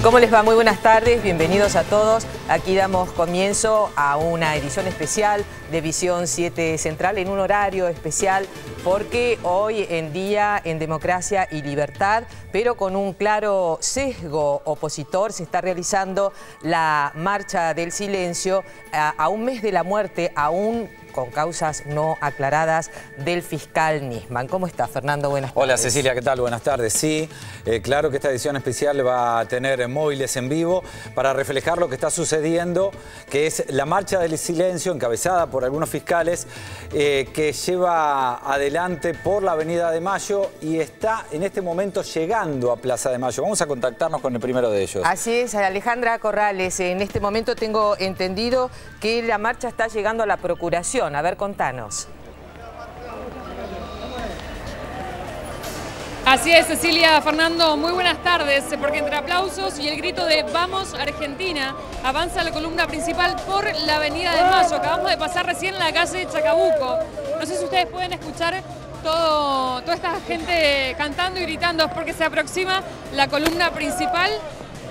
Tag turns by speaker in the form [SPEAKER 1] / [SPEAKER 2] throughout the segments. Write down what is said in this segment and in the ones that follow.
[SPEAKER 1] ¿Cómo les va? Muy buenas tardes, bienvenidos a todos. Aquí damos comienzo a una edición especial de Visión 7 Central en un horario especial porque hoy en día en Democracia y Libertad, pero con un claro sesgo opositor, se está realizando la Marcha del Silencio a un mes de la muerte, aún con causas no aclaradas del fiscal Nisman. ¿Cómo está, Fernando? Buenas tardes.
[SPEAKER 2] Hola, Cecilia, ¿qué tal? Buenas tardes. Sí, claro que esta edición especial va a tener móviles en vivo para reflejar lo que está sucediendo, que es la Marcha del Silencio, encabezada por algunos fiscales, que lleva adelante por la Avenida de Mayo y está en este momento llegando a Plaza de Mayo. Vamos a contactarnos con el primero de ellos.
[SPEAKER 1] Así es, Alejandra Corrales. En este momento tengo entendido que la marcha está llegando a la Procuración. A ver, contanos.
[SPEAKER 3] Así es, Cecilia, Fernando, muy buenas tardes, porque entre aplausos y el grito de ¡Vamos Argentina! Avanza la columna principal por la Avenida de Mayo. Acabamos de pasar recién en la calle Chacabuco. No sé si ustedes pueden escuchar toda esta gente cantando y gritando, porque se aproxima la columna principal.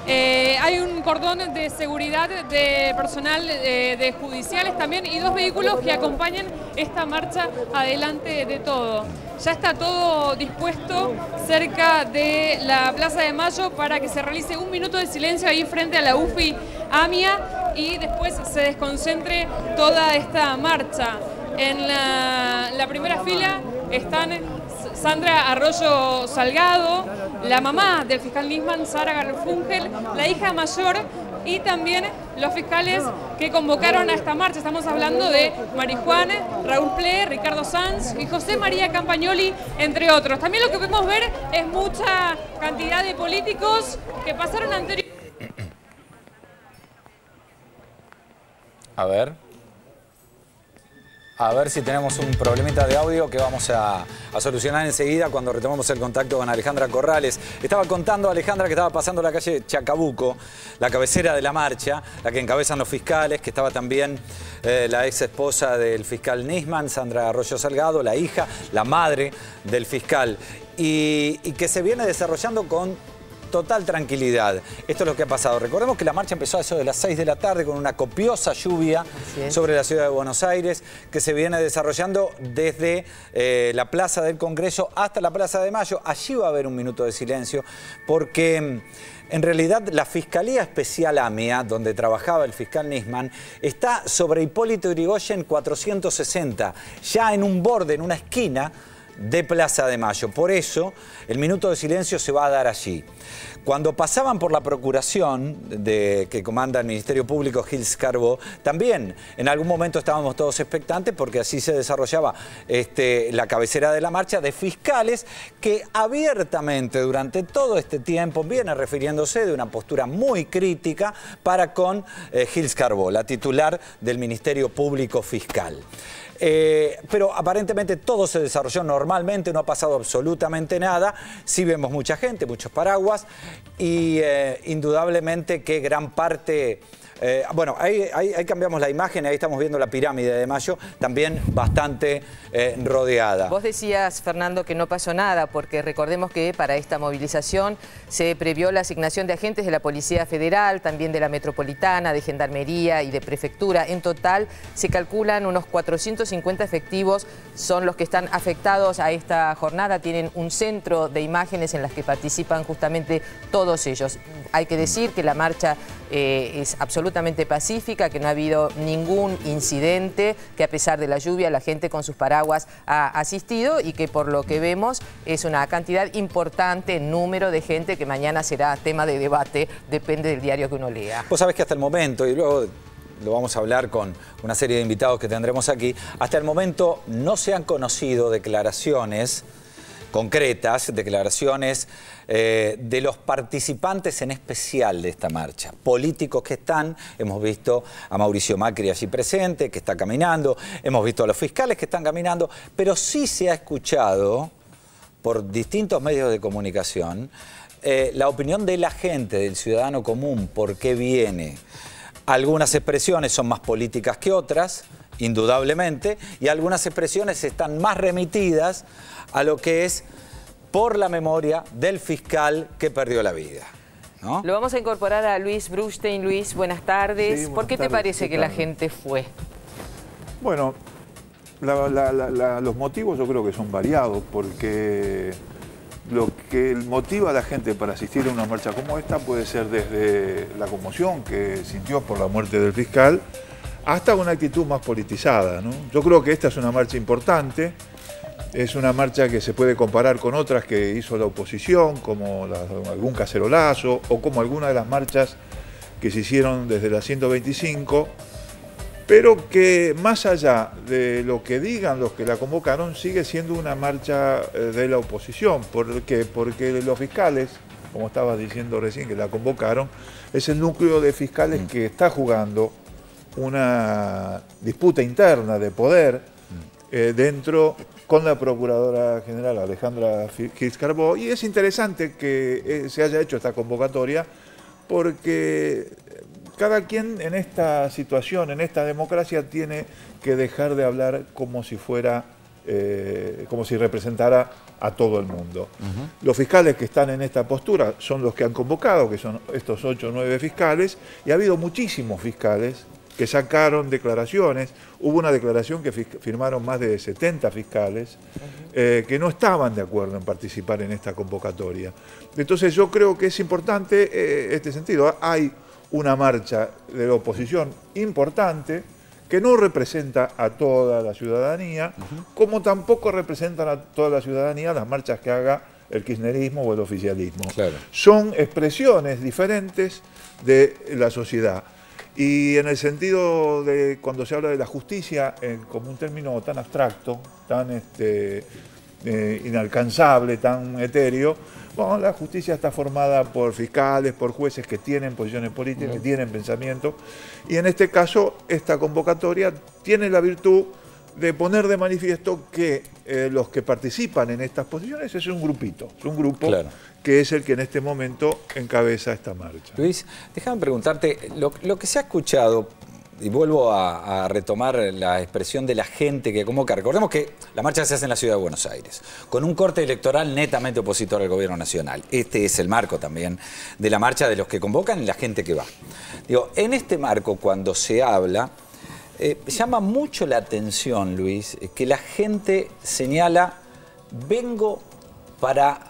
[SPEAKER 3] Hay un cordón de seguridad de personal de judiciales también y dos vehículos que acompañan esta marcha adelante de todo. Ya está todo dispuesto cerca de la Plaza de Mayo para que se realice un minuto de silencio ahí frente a la UFI AMIA y después se desconcentre toda esta marcha. En la primera fila están Sandra Arroyo Salgado, la mamá del fiscal Nisman, Sara Garfungel, la hija mayor y también los fiscales que convocaron a esta marcha. Estamos hablando de Marijuán, Raúl Ple, Ricardo Sanz y José María Campagnoli, entre otros. También lo que podemos ver es mucha cantidad de políticos que pasaron anteriormente.
[SPEAKER 2] A ver si tenemos un problemita de audio que vamos a solucionar enseguida cuando retomemos el contacto con Alejandra Corrales. Estaba contando Alejandra que estaba pasando la calle Chacabuco, la cabecera de la marcha, la que encabezan los fiscales, que estaba también la ex esposa del fiscal Nisman, Sandra Arroyo Salgado, la hija, la madre del fiscal, y que se viene desarrollando con total tranquilidad. Esto es lo que ha pasado. Recordemos que la marcha empezó a eso de las 6 de la tarde con una copiosa lluvia sobre la ciudad de Buenos Aires que se viene desarrollando desde la Plaza del Congreso hasta la Plaza de Mayo. Allí va a haber un minuto de silencio porque en realidad la Fiscalía Especial AMIA, donde trabajaba el fiscal Nisman, está sobre Hipólito Yrigoyen 460, ya en un borde, en una esquina de Plaza de Mayo. Por eso el minuto de silencio se va a dar allí. Cuando pasaban por la Procuración que comanda el Ministerio Público Gils Carbó, también en algún momento estábamos todos expectantes porque así se desarrollaba la cabecera de la marcha de fiscales que abiertamente durante todo este tiempo viene refiriéndose de una postura muy crítica para con Gils Carbó, la titular del Ministerio Público Fiscal. Pero aparentemente todo se desarrolló normalmente, no ha pasado absolutamente nada. Sí vemos mucha gente, muchos paraguas y indudablemente que gran parte... bueno, ahí cambiamos la imagen, ahí estamos viendo la pirámide de Mayo, también bastante rodeada.
[SPEAKER 1] Vos decías, Fernando, que no pasó nada, porque recordemos que para esta movilización se previó la asignación de agentes de la Policía Federal, también de la Metropolitana, de Gendarmería y de Prefectura. En total se calculan unos 450 efectivos, son los que están afectados a esta jornada. Tienen un centro de imágenes en las que participan justamente todos ellos. Hay que decir que la marcha es absolutamente pacífica, que no ha habido ningún incidente, que a pesar de la lluvia la gente con sus paraguas ha asistido y que por lo que vemos es una cantidad importante, número de gente que mañana será tema de debate, depende del diario que uno lea.
[SPEAKER 2] Vos sabés que hasta el momento, y luego lo vamos a hablar con una serie de invitados que tendremos aquí, hasta el momento no se han conocido declaraciones concretas, declaraciones de los participantes en especial de esta marcha, políticos que están, hemos visto a Mauricio Macri allí presente, que está caminando, hemos visto a los fiscales que están caminando, pero sí se ha escuchado por distintos medios de comunicación la opinión de la gente, del ciudadano común, por qué viene. Algunas expresiones son más políticas que otras, indudablemente, y algunas expresiones están más remitidas a lo que es por la memoria del fiscal que perdió la vida. ¿no?
[SPEAKER 1] Lo vamos a incorporar a Luis Brustein. Luis, buenas tardes.
[SPEAKER 4] Sí,
[SPEAKER 1] ¿Por qué te
[SPEAKER 4] buenas tardes,
[SPEAKER 1] parece
[SPEAKER 4] ¿qué
[SPEAKER 1] que la
[SPEAKER 4] tal?
[SPEAKER 1] gente fue?
[SPEAKER 4] Bueno, los motivos yo creo que son variados, porque lo que motiva a la gente para asistir a una marcha como esta puede ser desde la conmoción que sintió por la muerte del fiscal hasta una actitud más politizada, ¿no? Yo creo que esta es una marcha importante, es una marcha que se puede comparar con otras que hizo la oposición, como algún cacerolazo o como algunas de las marchas que se hicieron desde la 125, pero que más allá de lo que digan los que la convocaron, sigue siendo una marcha de la oposición. ¿Por qué? Porque los fiscales, como estabas diciendo recién, que la convocaron, es el núcleo de fiscales que está jugando una disputa interna de poder dentro con la Procuradora General Alejandra Gils-Carbó, y es interesante que se haya hecho esta convocatoria porque cada quien en esta situación, en esta democracia, tiene que dejar de hablar como si fuera, como si representara a todo el mundo. Los fiscales que están en esta postura son los que han convocado, que son estos 8 o 9 fiscales, y ha habido muchísimos fiscales que sacaron declaraciones. Hubo una declaración que firmaron más de 70 fiscales que no estaban de acuerdo en participar en esta convocatoria. Entonces yo creo que es importante este sentido. Hay una marcha de la oposición importante que no representa a toda la ciudadanía, como tampoco representan a toda la ciudadanía las marchas que haga el kirchnerismo o el oficialismo.
[SPEAKER 2] Claro.
[SPEAKER 4] Son expresiones diferentes de la sociedad. Y en el sentido de cuando se habla de la justicia como un término tan abstracto, tan inalcanzable, tan etéreo, bueno, la justicia está formada por fiscales, por jueces que tienen posiciones políticas, que tienen pensamiento, y en este caso esta convocatoria tiene la virtud de poner de manifiesto que los que participan en estas posiciones es un grupito, es un grupo que es el que en este momento encabeza esta marcha.
[SPEAKER 2] Luis, déjame preguntarte, lo que se ha escuchado, y vuelvo a retomar la expresión de la gente que convoca. Recordemos que la marcha se hace en la ciudad de Buenos Aires, con un corte electoral netamente opositor al gobierno nacional. Este es el marco también de la marcha de los que convocan y la gente que va. Digo, en este marco, cuando se habla, llama mucho la atención, Luis, que la gente señala: vengo para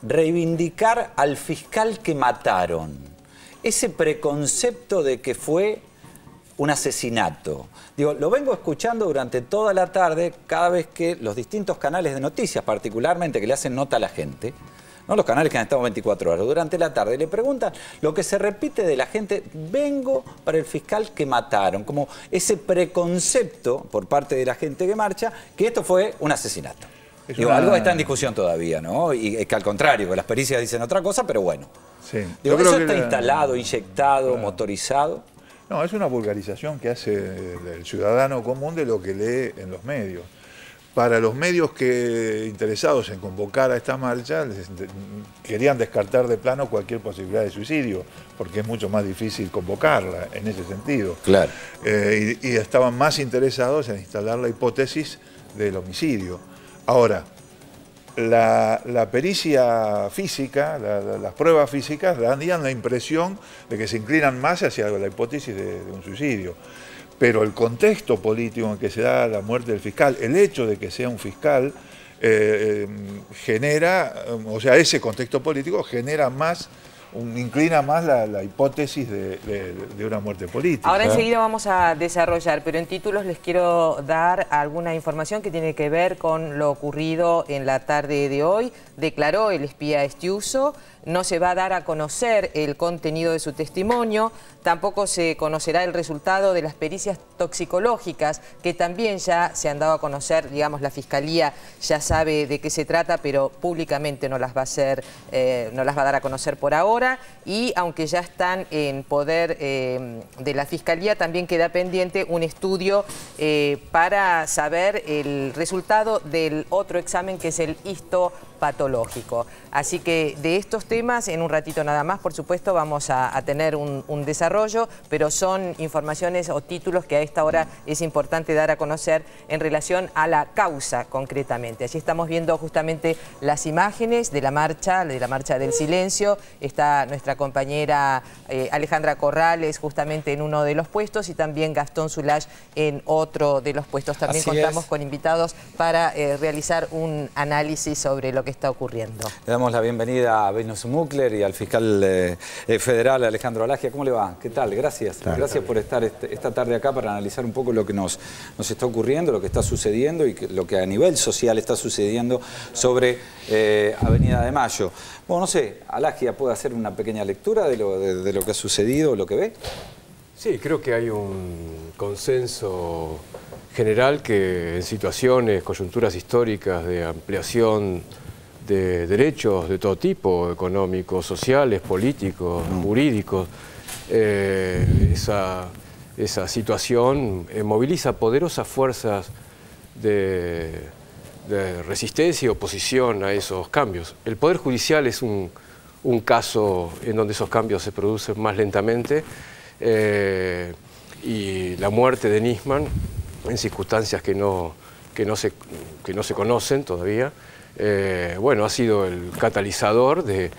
[SPEAKER 2] reivindicar al fiscal que mataron. Ese preconcepto de que fue un asesinato. Digo, lo vengo escuchando durante toda la tarde, cada vez que los distintos canales de noticias, particularmente que le hacen nota a la gente, ¿no? Los canales que han estado 24 horas, durante la tarde, le preguntan lo que se repite de la gente: vengo para el fiscal que mataron. Como ese preconcepto por parte de la gente que marcha, que esto fue un asesinato. Digo, algo está en discusión todavía, ¿no? Y es que al contrario, que las pericias dicen otra cosa, pero bueno.
[SPEAKER 4] Sí.
[SPEAKER 2] Digo, ¿eso está instalado, inyectado, motorizado?
[SPEAKER 4] No, es una vulgarización que hace el ciudadano común de lo que lee en los medios. Para los medios que interesados en convocar a esta marcha, querían descartar de plano cualquier posibilidad de suicidio, porque es mucho más difícil convocarla en ese sentido.
[SPEAKER 2] Claro.
[SPEAKER 4] Y estaban más interesados en instalar la hipótesis del homicidio. Ahora, la pericia física, las pruebas físicas darían la impresión de que se inclinan más hacia la hipótesis de un suicidio. Pero el contexto político en que se da la muerte del fiscal, el hecho de que sea un fiscal, genera, o sea, ese contexto político genera más, inclina más la hipótesis de una muerte política.
[SPEAKER 1] Ahora enseguida vamos a desarrollar, pero en títulos les quiero dar alguna información que tiene que ver con lo ocurrido en la tarde de hoy. Declaró el espía Estiuso, no se va a dar a conocer el contenido de su testimonio, tampoco se conocerá el resultado de las pericias toxicológicas, que también ya se han dado a conocer, digamos, la Fiscalía ya sabe de qué se trata, pero públicamente no las va a hacer, no las va a dar a conocer por ahora, y aunque ya están en poder de la Fiscalía, también queda pendiente un estudio para saber el resultado del otro examen, que es el histopatológico. patológico. Así que de estos temas, en un ratito nada más, por supuesto, vamos a tener un desarrollo, pero son informaciones o títulos que a esta hora es importante dar a conocer en relación a la causa concretamente. Allí estamos viendo justamente las imágenes de la marcha del silencio. Está nuestra compañera Alejandra Corrales justamente en uno de los puestos y también Gastón Zulach en otro de los puestos. También contamos con invitados para realizar un análisis sobre lo que está ocurriendo.
[SPEAKER 2] Le damos la bienvenida a Venus Muckler y al fiscal federal Alejandro Alagia. ¿Cómo le va? ¿Qué tal? Gracias. Gracias por estar esta tarde acá para analizar un poco lo que nos está ocurriendo, lo que está sucediendo y lo que a nivel social está sucediendo sobre Avenida de Mayo. Bueno, no sé, Alagia, ¿puede hacer una pequeña lectura de lo que ha sucedido, lo que ve?
[SPEAKER 5] Sí, creo que hay un consenso general que en situaciones, coyunturas históricas de ampliación de derechos de todo tipo, económicos, sociales, políticos, jurídicos, esa situación moviliza poderosas fuerzas de resistencia y oposición a esos cambios. El Poder Judicial es un caso en donde esos cambios se producen más lentamente y la muerte de Nisman, en circunstancias que no se conocen todavía, bueno, ha sido el catalizador de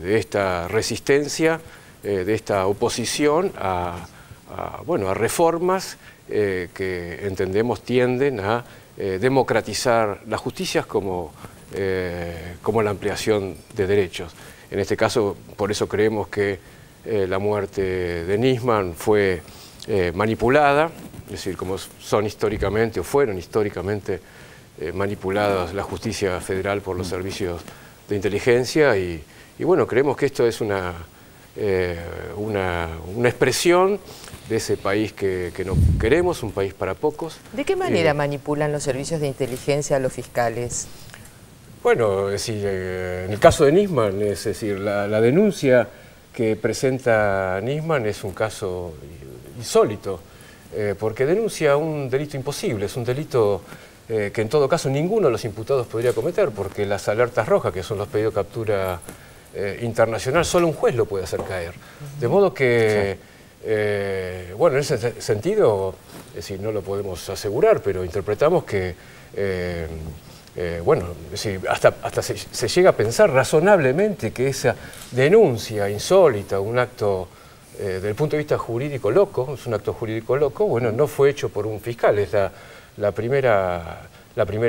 [SPEAKER 5] esta resistencia, de esta oposición a reformas que entendemos tienden a democratizar las justicias como la ampliación de derechos. En este caso, por eso creemos que la muerte de Nisman fue manipulada, es decir, como son históricamente o fueron históricamente manipuladas la justicia federal por los servicios de inteligencia y bueno, creemos que esto es una expresión de ese país que no queremos, un país para pocos.
[SPEAKER 1] ¿De qué manera manipulan los servicios de inteligencia a los fiscales?
[SPEAKER 5] Bueno, es decir, en el caso de Nisman, es decir, la denuncia que presenta Nisman es un caso insólito, porque denuncia un delito imposible, es un delito que en todo caso ninguno de los imputados podría cometer, porque las alertas rojas, que son los pedidos de captura internacional, solo un juez lo puede hacer caer. De modo que, bueno, en ese sentido, es decir, no lo podemos asegurar, pero interpretamos que, bueno, es decir, hasta se llega a pensar razonablemente que esa denuncia insólita, un acto desde el punto de vista jurídico loco, es un acto jurídico loco, bueno, no fue hecho por un fiscal, es la primera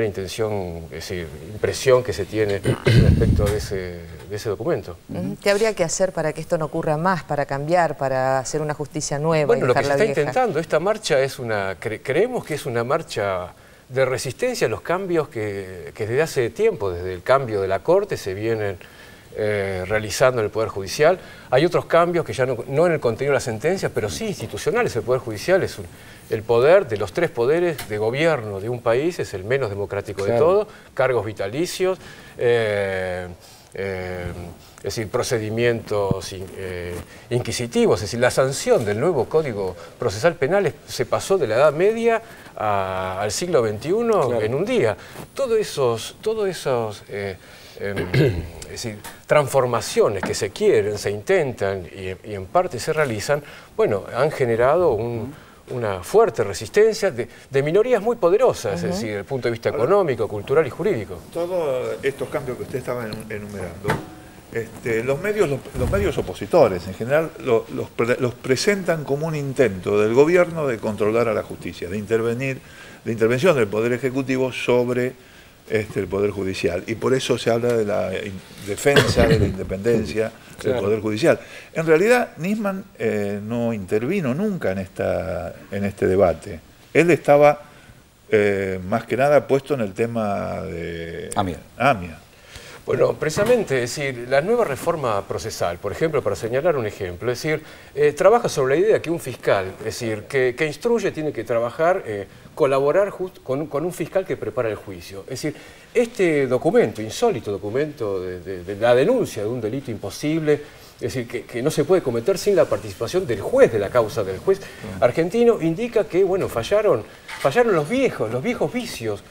[SPEAKER 5] intención, es decir, impresión que se tiene respecto de ese documento.
[SPEAKER 1] ¿Qué habría que hacer para que esto no ocurra más, para cambiar, para hacer una justicia nueva?
[SPEAKER 5] Bueno, lo que se está intentando, esta marcha es creemos que es una marcha de resistencia a los cambios que desde hace tiempo, desde el cambio de la Corte, se vienen realizando en el Poder Judicial. Hay otros cambios que ya no en el contenido de las sentencias, pero sí institucionales. El Poder Judicial es el poder de los tres poderes de gobierno de un país, es el menos democrático de todo, cargos vitalicios, es decir, procedimientos inquisitivos, es decir, la sanción del nuevo Código Procesal Penal se pasó de la Edad Media al siglo XXI en un día. Todos esos es decir, transformaciones que se quieren, se intentan y en parte se realizan, bueno, han generado una fuerte resistencia de minorías muy poderosas, es decir, desde el punto de vista económico, cultural y jurídico.
[SPEAKER 4] Todos estos cambios que usted estaba enumerando, los medios opositores en general los presentan como un intento del gobierno de controlar a la justicia, de intervención del Poder Ejecutivo sobre el Poder Judicial. Y por eso se habla de la defensa de la independencia del Poder Judicial. En realidad, Nisman no intervino nunca en este debate. Él estaba más que nada puesto en el tema de AMIA.
[SPEAKER 5] Bueno, precisamente, es decir, la nueva reforma procesal, por ejemplo, para señalar un ejemplo, es decir, trabaja sobre la idea que un fiscal, es decir, que instruye, tiene que trabajar, colaborar con un fiscal que prepara el juicio. Es decir, este documento, insólito documento de la denuncia de un delito imposible, es decir, que no se puede cometer sin la participación del juez de la causa, del juez argentino, indica que, bueno, fallaron los viejos vicios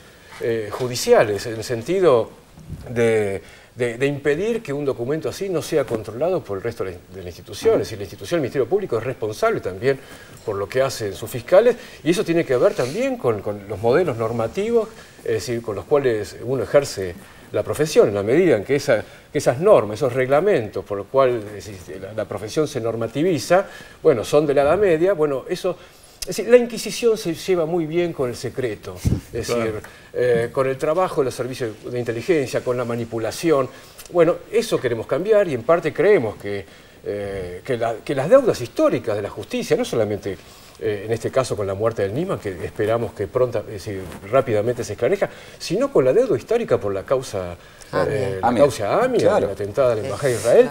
[SPEAKER 5] judiciales, en el sentido de impedir que un documento así no sea controlado por el resto de la institución. Es decir, la institución del Ministerio Público es responsable también por lo que hacen sus fiscales, y eso tiene que ver también con los modelos normativos, es decir, con los cuales uno ejerce la profesión, en la medida en que esas normas, esos reglamentos por los cuales la profesión se normativiza, bueno, son de la Edad Media, bueno, eso... Es decir, la Inquisición se lleva muy bien con el secreto, es decir, con el trabajo de los servicios de inteligencia, con la manipulación. Bueno, eso queremos cambiar, y en parte creemos que las deudas históricas de la justicia, no solamente en este caso con la muerte del Nisman, que esperamos que rápidamente se esclarezca, sino con la deuda histórica por la causa AMIA, claro, el atentado a la Embajada de Israel.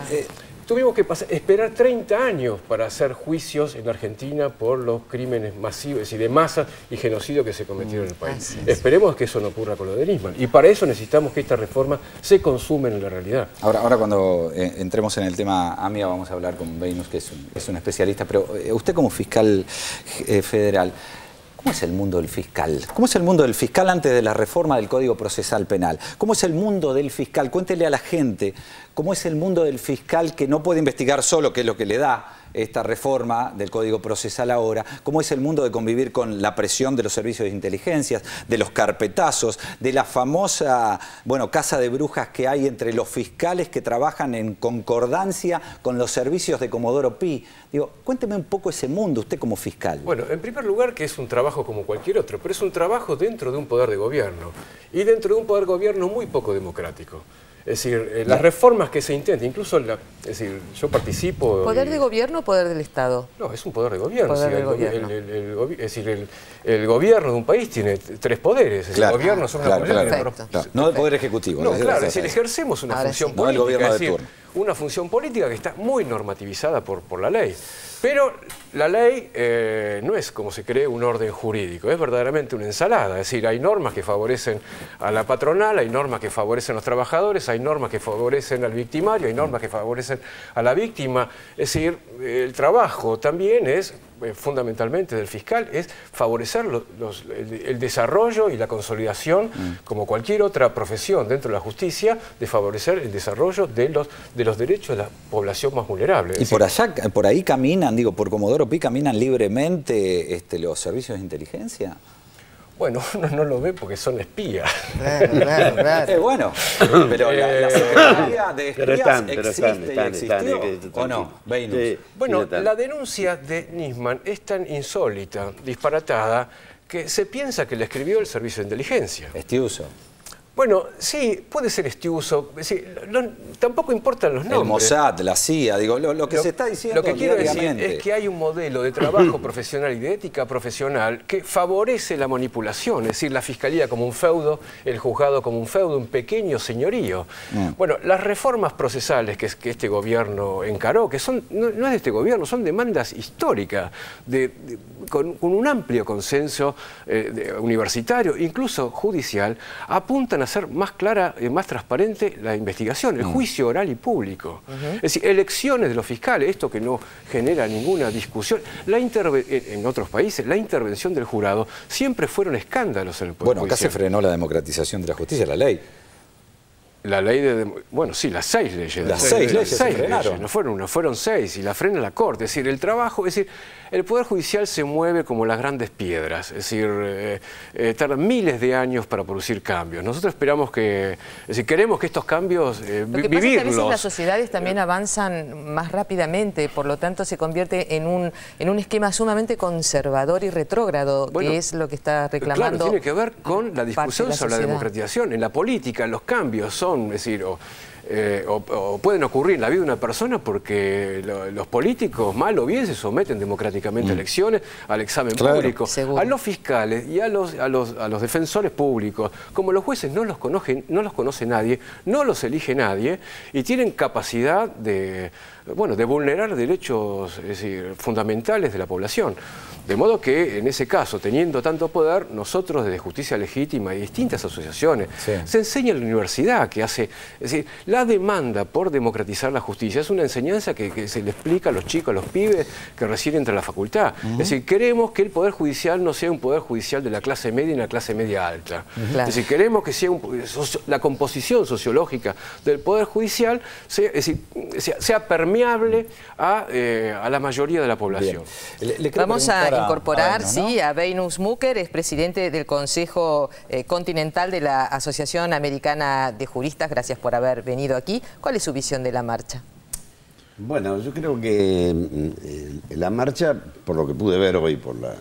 [SPEAKER 5] Tuvimos que esperar 30 años para hacer juicios en Argentina por los crímenes masivos y de masa y genocidio que se cometieron en el país. Esperemos que eso no ocurra con lo de Nisman. Y para eso necesitamos que esta reforma se consuma en la realidad.
[SPEAKER 2] Ahora cuando entremos en el tema AMIA, vamos a hablar con Beinus, que es un especialista. Pero usted como fiscal federal, ¿cómo es el mundo del fiscal? ¿Cómo es el mundo del fiscal antes de la reforma del Código Procesal Penal? ¿Cómo es el mundo del fiscal? Cuéntele a la gente cómo es el mundo del fiscal que no puede investigar solo, que es lo que le da esta reforma del Código Procesal ahora. ¿Cómo es el mundo de convivir con la presión de los servicios de inteligencia, de los carpetazos, de la famosa, casa de brujas que hay entre los fiscales que trabajan en concordancia con los servicios de Comodoro Pi? Digo, cuénteme un poco ese mundo, usted como fiscal.
[SPEAKER 5] Bueno, en primer lugar que es un trabajo como cualquier otro, pero es un trabajo dentro de un poder de gobierno, y dentro de un poder de gobierno muy poco democrático. Es decir, las reformas que se intentan, incluso, yo participo...
[SPEAKER 1] ¿Poder de gobierno o poder del Estado?
[SPEAKER 5] No, es un poder de gobierno.
[SPEAKER 1] Poder del gobierno.
[SPEAKER 5] Es decir, el gobierno de un país tiene 3 poderes.
[SPEAKER 2] Claro,
[SPEAKER 5] el gobierno son una
[SPEAKER 2] no el poder ejecutivo.
[SPEAKER 5] No, claro, es decir, ejercemos una función política.
[SPEAKER 2] No el gobierno de turno.
[SPEAKER 5] Una función política que está muy normativizada por la ley. Pero la ley no es, como se cree, un orden jurídico, es verdaderamente una ensalada. Es decir, hay normas que favorecen a la patronal, hay normas que favorecen a los trabajadores, hay normas que favorecen al victimario, hay normas que favorecen a la víctima. Es decir, el trabajo también es, fundamentalmente del fiscal, es favorecer el desarrollo y la consolidación, como cualquier otra profesión dentro de la justicia, de favorecer el desarrollo de los derechos de la población más vulnerable.
[SPEAKER 2] Y por ahí caminan, por Comodoro Pi caminan libremente los servicios de inteligencia.
[SPEAKER 5] Bueno, uno no lo ve porque son espías.
[SPEAKER 1] Claro.
[SPEAKER 2] Bueno, pero la Secretaría de Espías existe y existió, ¿o no?
[SPEAKER 5] Sí. Bueno, la denuncia de Nisman es tan insólita, disparatada, que se piensa que la escribió el Servicio de Inteligencia.
[SPEAKER 2] Estiuso.
[SPEAKER 5] Bueno, sí, puede ser Estiuso, tampoco importan los nombres.
[SPEAKER 2] El Mossad, la CIA, lo que se está diciendo.
[SPEAKER 5] Lo que quiero decir es que hay un modelo de trabajo profesional y de ética profesional que favorece la manipulación, es decir, la fiscalía como un feudo, el juzgado como un feudo, un pequeño señorío. Bueno, las reformas procesales que este gobierno encaró, que no es de este gobierno, son demandas históricas, con un amplio consenso universitario, incluso judicial, apuntan a hacer más clara, más transparente la investigación, el juicio oral y público. Es decir, elecciones de los fiscales, esto que no genera ninguna discusión. En otros países, la intervención del jurado siempre fueron escándalos en el Poder Judicial.
[SPEAKER 2] Acá se frenó la democratización de la justicia, la ley.
[SPEAKER 5] La ley bueno, sí, las 6 leyes.
[SPEAKER 2] Las 6 leyes se frenaron.
[SPEAKER 5] No fueron una, fueron 6, y la frena la Corte. Es decir, el trabajo, es decir, el Poder Judicial se mueve como las grandes piedras. Es decir, tardan miles de años para producir cambios. Nosotros esperamos queremos que estos cambios vivirlos.
[SPEAKER 1] Lo que pasa es que a veces las sociedades también avanzan más rápidamente, por lo tanto se convierte en un esquema sumamente conservador y retrógrado, que es lo que está reclamando.
[SPEAKER 5] Claro, tiene que ver con la discusión sobre la democratización. En la política, los cambios son, es decir, o pueden ocurrir en la vida de una persona porque los políticos, mal o bien, se someten democráticamente a elecciones, al examen público.
[SPEAKER 1] Seguro.
[SPEAKER 5] A los fiscales y a los defensores públicos, como los jueces no los conoce nadie, no los elige nadie, y tienen capacidad de vulnerar derechos, es decir, fundamentales de la población. De modo que, en ese caso, teniendo tanto poder, nosotros desde Justicia Legítima y distintas asociaciones, se enseña en la universidad que hace... Es decir, La demanda por democratizar la justicia es una enseñanza que se le explica a los chicos, a los pibes que recién entran a la facultad. Es decir, queremos que el Poder Judicial no sea un Poder Judicial de la clase media y la clase media alta.
[SPEAKER 1] Claro.
[SPEAKER 5] Es decir, queremos que sea la composición sociológica del Poder Judicial sea permeable a la mayoría de la población.
[SPEAKER 1] Vamos a incorporar
[SPEAKER 2] a
[SPEAKER 1] Venus Mucker, es presidente del Consejo Continental de la Asociación Americana de Juristas. Gracias por haber venido aquí. ¿Cuál es su visión de la marcha?
[SPEAKER 6] Bueno, yo creo que la marcha, por lo que pude ver hoy por la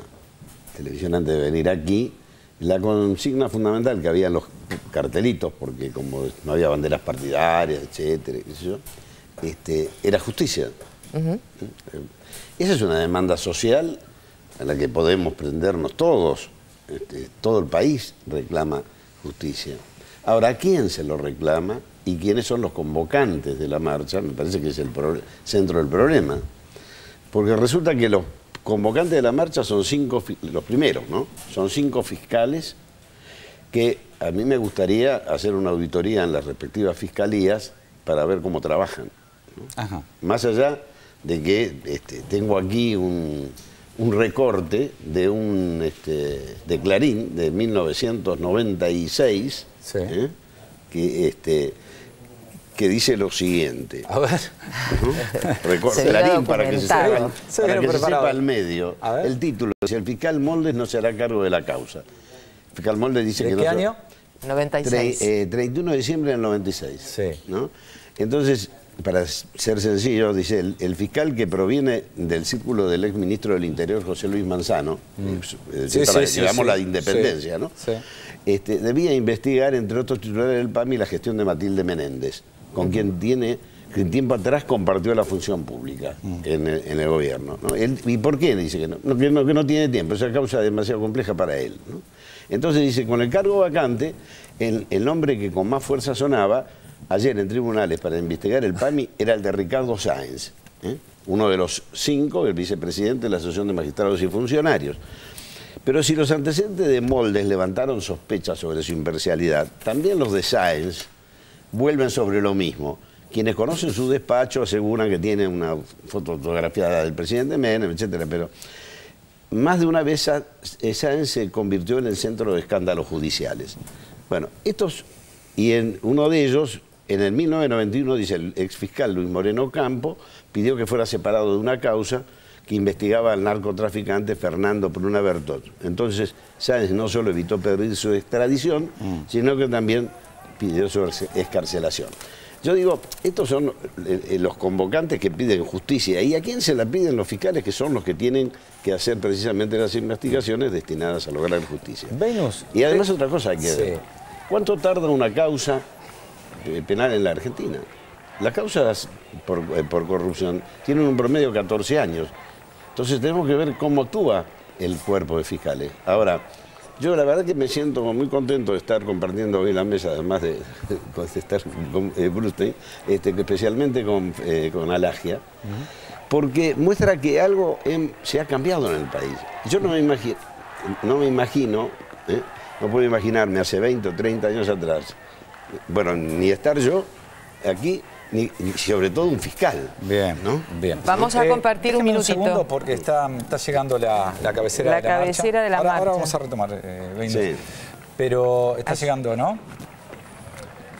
[SPEAKER 6] televisión antes de venir aquí, la consigna fundamental que había en los cartelitos, porque como no había banderas partidarias, etcétera, qué sé yo, era justicia. Esa es una demanda social a la que podemos prendernos todos. Todo el país reclama justicia. Ahora, ¿a quién se lo reclama y quiénes son los convocantes de la marcha? Me parece que es el centro del problema. Porque resulta que los convocantes de la marcha son los primeros, ¿no? Son 5 fiscales que a mí me gustaría hacer una auditoría en las respectivas fiscalías para ver cómo trabajan, ¿no?
[SPEAKER 2] Ajá.
[SPEAKER 6] Más allá de que tengo aquí un recorte de Clarín de 1996,
[SPEAKER 2] sí.
[SPEAKER 6] Que dice lo siguiente.
[SPEAKER 2] A ver.
[SPEAKER 6] Recorte Clarín para que se sepa al medio. El título dice: el fiscal Moldes no se hará cargo de la causa. El fiscal Moldes dice que
[SPEAKER 2] ¿De
[SPEAKER 6] no.
[SPEAKER 2] qué año?
[SPEAKER 1] 96.
[SPEAKER 6] 31 de diciembre del 96.
[SPEAKER 2] Sí.
[SPEAKER 6] ¿No? Entonces, para ser sencillo, dice, el fiscal que proviene del círculo del ex ministro del Interior, José Luis Manzano, digamos la de Independencia, ¿no? Sí. Debía investigar, entre otros titulares del PAMI, la gestión de Matilde Menéndez, con quien tiempo atrás compartió la función pública en el gobierno, ¿no? ¿Y por qué? Dice que no tiene tiempo, esa causa es demasiado compleja para él, ¿no? Entonces dice, con el cargo vacante, el nombre que con más fuerza sonaba ayer en tribunales para investigar el PAMI era el de Ricardo Sáenz, uno de los 5, el vicepresidente de la Asociación de Magistrados y Funcionarios. Pero si los antecedentes de Moldes levantaron sospechas sobre su imparcialidad, también los de Sáenz vuelven sobre lo mismo. Quienes conocen su despacho aseguran que tiene una fotografía del presidente Menem, etcétera, pero más de una vez Sáenz se convirtió en el centro de escándalos judiciales. Bueno, y en uno de ellos, en el 1991, dice el exfiscal Luis Moreno Campo, pidió que fuera separado de una causa que investigaba al narcotraficante Fernando Pruna Bertot. Entonces, Sáenz no solo evitó pedir su extradición, sino que también pidió su excarcelación. Yo digo, estos son los convocantes que piden justicia. ¿Y a quién se la piden los fiscales, que son los que tienen que hacer precisamente las investigaciones destinadas a lograr justicia?
[SPEAKER 2] Venus.
[SPEAKER 6] Y además otra cosa hay que ver. ¿Cuánto tarda una causa penal en la Argentina? Las causas por corrupción tienen un promedio de 14 años. Entonces tenemos que ver cómo actúa el cuerpo de fiscales. Ahora, yo la verdad que me siento muy contento de estar compartiendo hoy la mesa, además de estar con Brustein, especialmente con Alagia, porque muestra que algo se ha cambiado en el país. Yo no me imagino, no puedo imaginarme hace 20 o 30 años atrás, bueno, ni estar yo aquí, ni sobre todo un fiscal.
[SPEAKER 2] Bien,
[SPEAKER 6] ¿no?
[SPEAKER 2] Bien.
[SPEAKER 1] Vamos a compartir un minutito.
[SPEAKER 2] Un segundo porque está llegando la cabecera de la
[SPEAKER 1] cabecera
[SPEAKER 2] marcha.
[SPEAKER 1] De la marcha.
[SPEAKER 2] Ahora vamos a retomar, Venus.
[SPEAKER 6] Sí.
[SPEAKER 2] Pero está llegando, ¿no?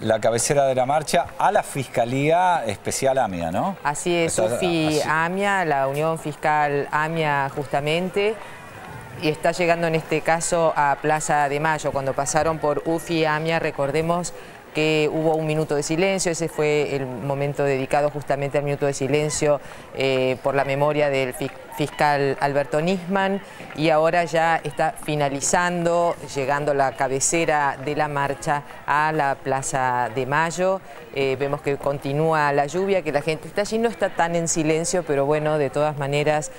[SPEAKER 2] La cabecera de la marcha a la Fiscalía Especial AMIA, ¿no?
[SPEAKER 1] Así es, UFI AMIA, la Unión Fiscal AMIA justamente. Y está llegando en este caso a Plaza de Mayo. Cuando pasaron por UFI AMIA, recordemos que hubo un minuto de silencio. Ese fue el momento dedicado justamente al minuto de silencio por la memoria del fiscal Alberto Nisman, y ahora ya está finalizando, llegando la cabecera de la marcha a la Plaza de Mayo. Vemos que continúa la lluvia, que la gente está allí, no está tan en silencio, pero bueno, de todas maneras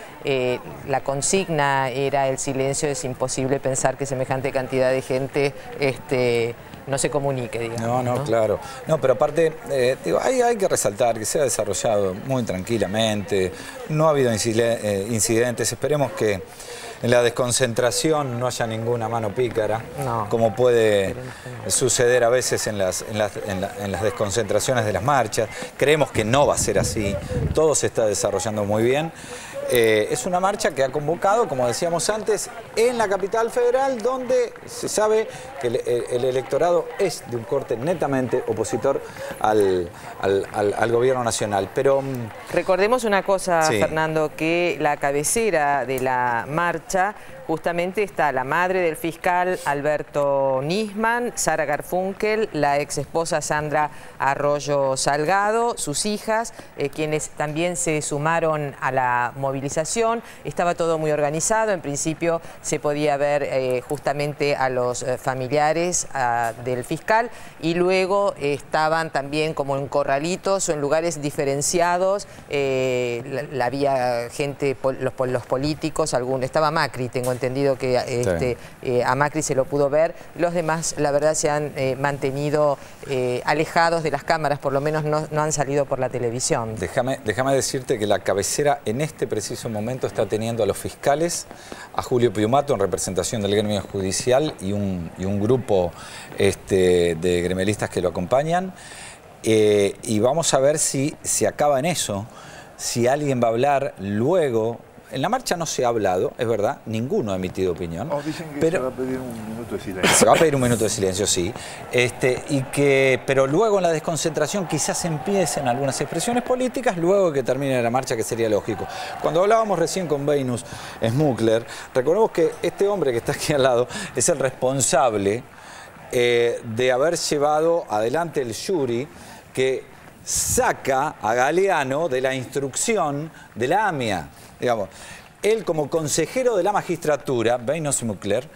[SPEAKER 1] la consigna era el silencio. Es imposible pensar que semejante cantidad de gente no se comunique, digamos.
[SPEAKER 2] No, claro. No, pero aparte, digo, hay que resaltar que se ha desarrollado muy tranquilamente, no ha habido incidentes. Esperemos que en la desconcentración no haya ninguna mano pícara, como puede suceder a veces en las desconcentraciones de las marchas. Creemos que no va a ser así, todo se está desarrollando muy bien. Es una marcha que ha convocado, como decíamos antes, en la capital federal, donde se sabe que el electorado es de un corte netamente opositor al gobierno nacional. Pero
[SPEAKER 1] recordemos una cosa, sí, Fernando, que la cabecera de la marcha justamente está la madre del fiscal Alberto Nisman, Sara Garfunkel, la ex esposa Sandra Arroyo Salgado, sus hijas, quienes también se sumaron a la movilización. Estaba todo muy organizado, en principio se podía ver justamente a los familiares del fiscal, y luego estaban también como en corralitos o en lugares diferenciados. Había gente, los políticos, estaba Macri, tengo entendido que a Macri se lo pudo ver. Los demás, la verdad, se han mantenido alejados de las cámaras, por lo menos no han salido por la televisión.
[SPEAKER 2] Déjame decirte que la cabecera en este preciso momento está teniendo a los fiscales, a Julio Piumato en representación del gremio judicial y un grupo de gremialistas que lo acompañan, y vamos a ver si se acaba en eso, si alguien va a hablar luego. En la marcha no se ha hablado, es verdad, ninguno ha emitido opinión.
[SPEAKER 4] Dicen que se va a pedir un minuto de silencio.
[SPEAKER 2] Se va a pedir un minuto de silencio, sí. Pero luego en la desconcentración quizás empiecen algunas expresiones políticas, luego que termine la marcha, que sería lógico. Cuando hablábamos recién con Venus Smukler, recordemos que este hombre que está aquí al lado es el responsable de haber llevado adelante el jury que saca a Galeano de la instrucción de la AMIA. Digamos, él como consejero de la magistratura, Venus Smukler,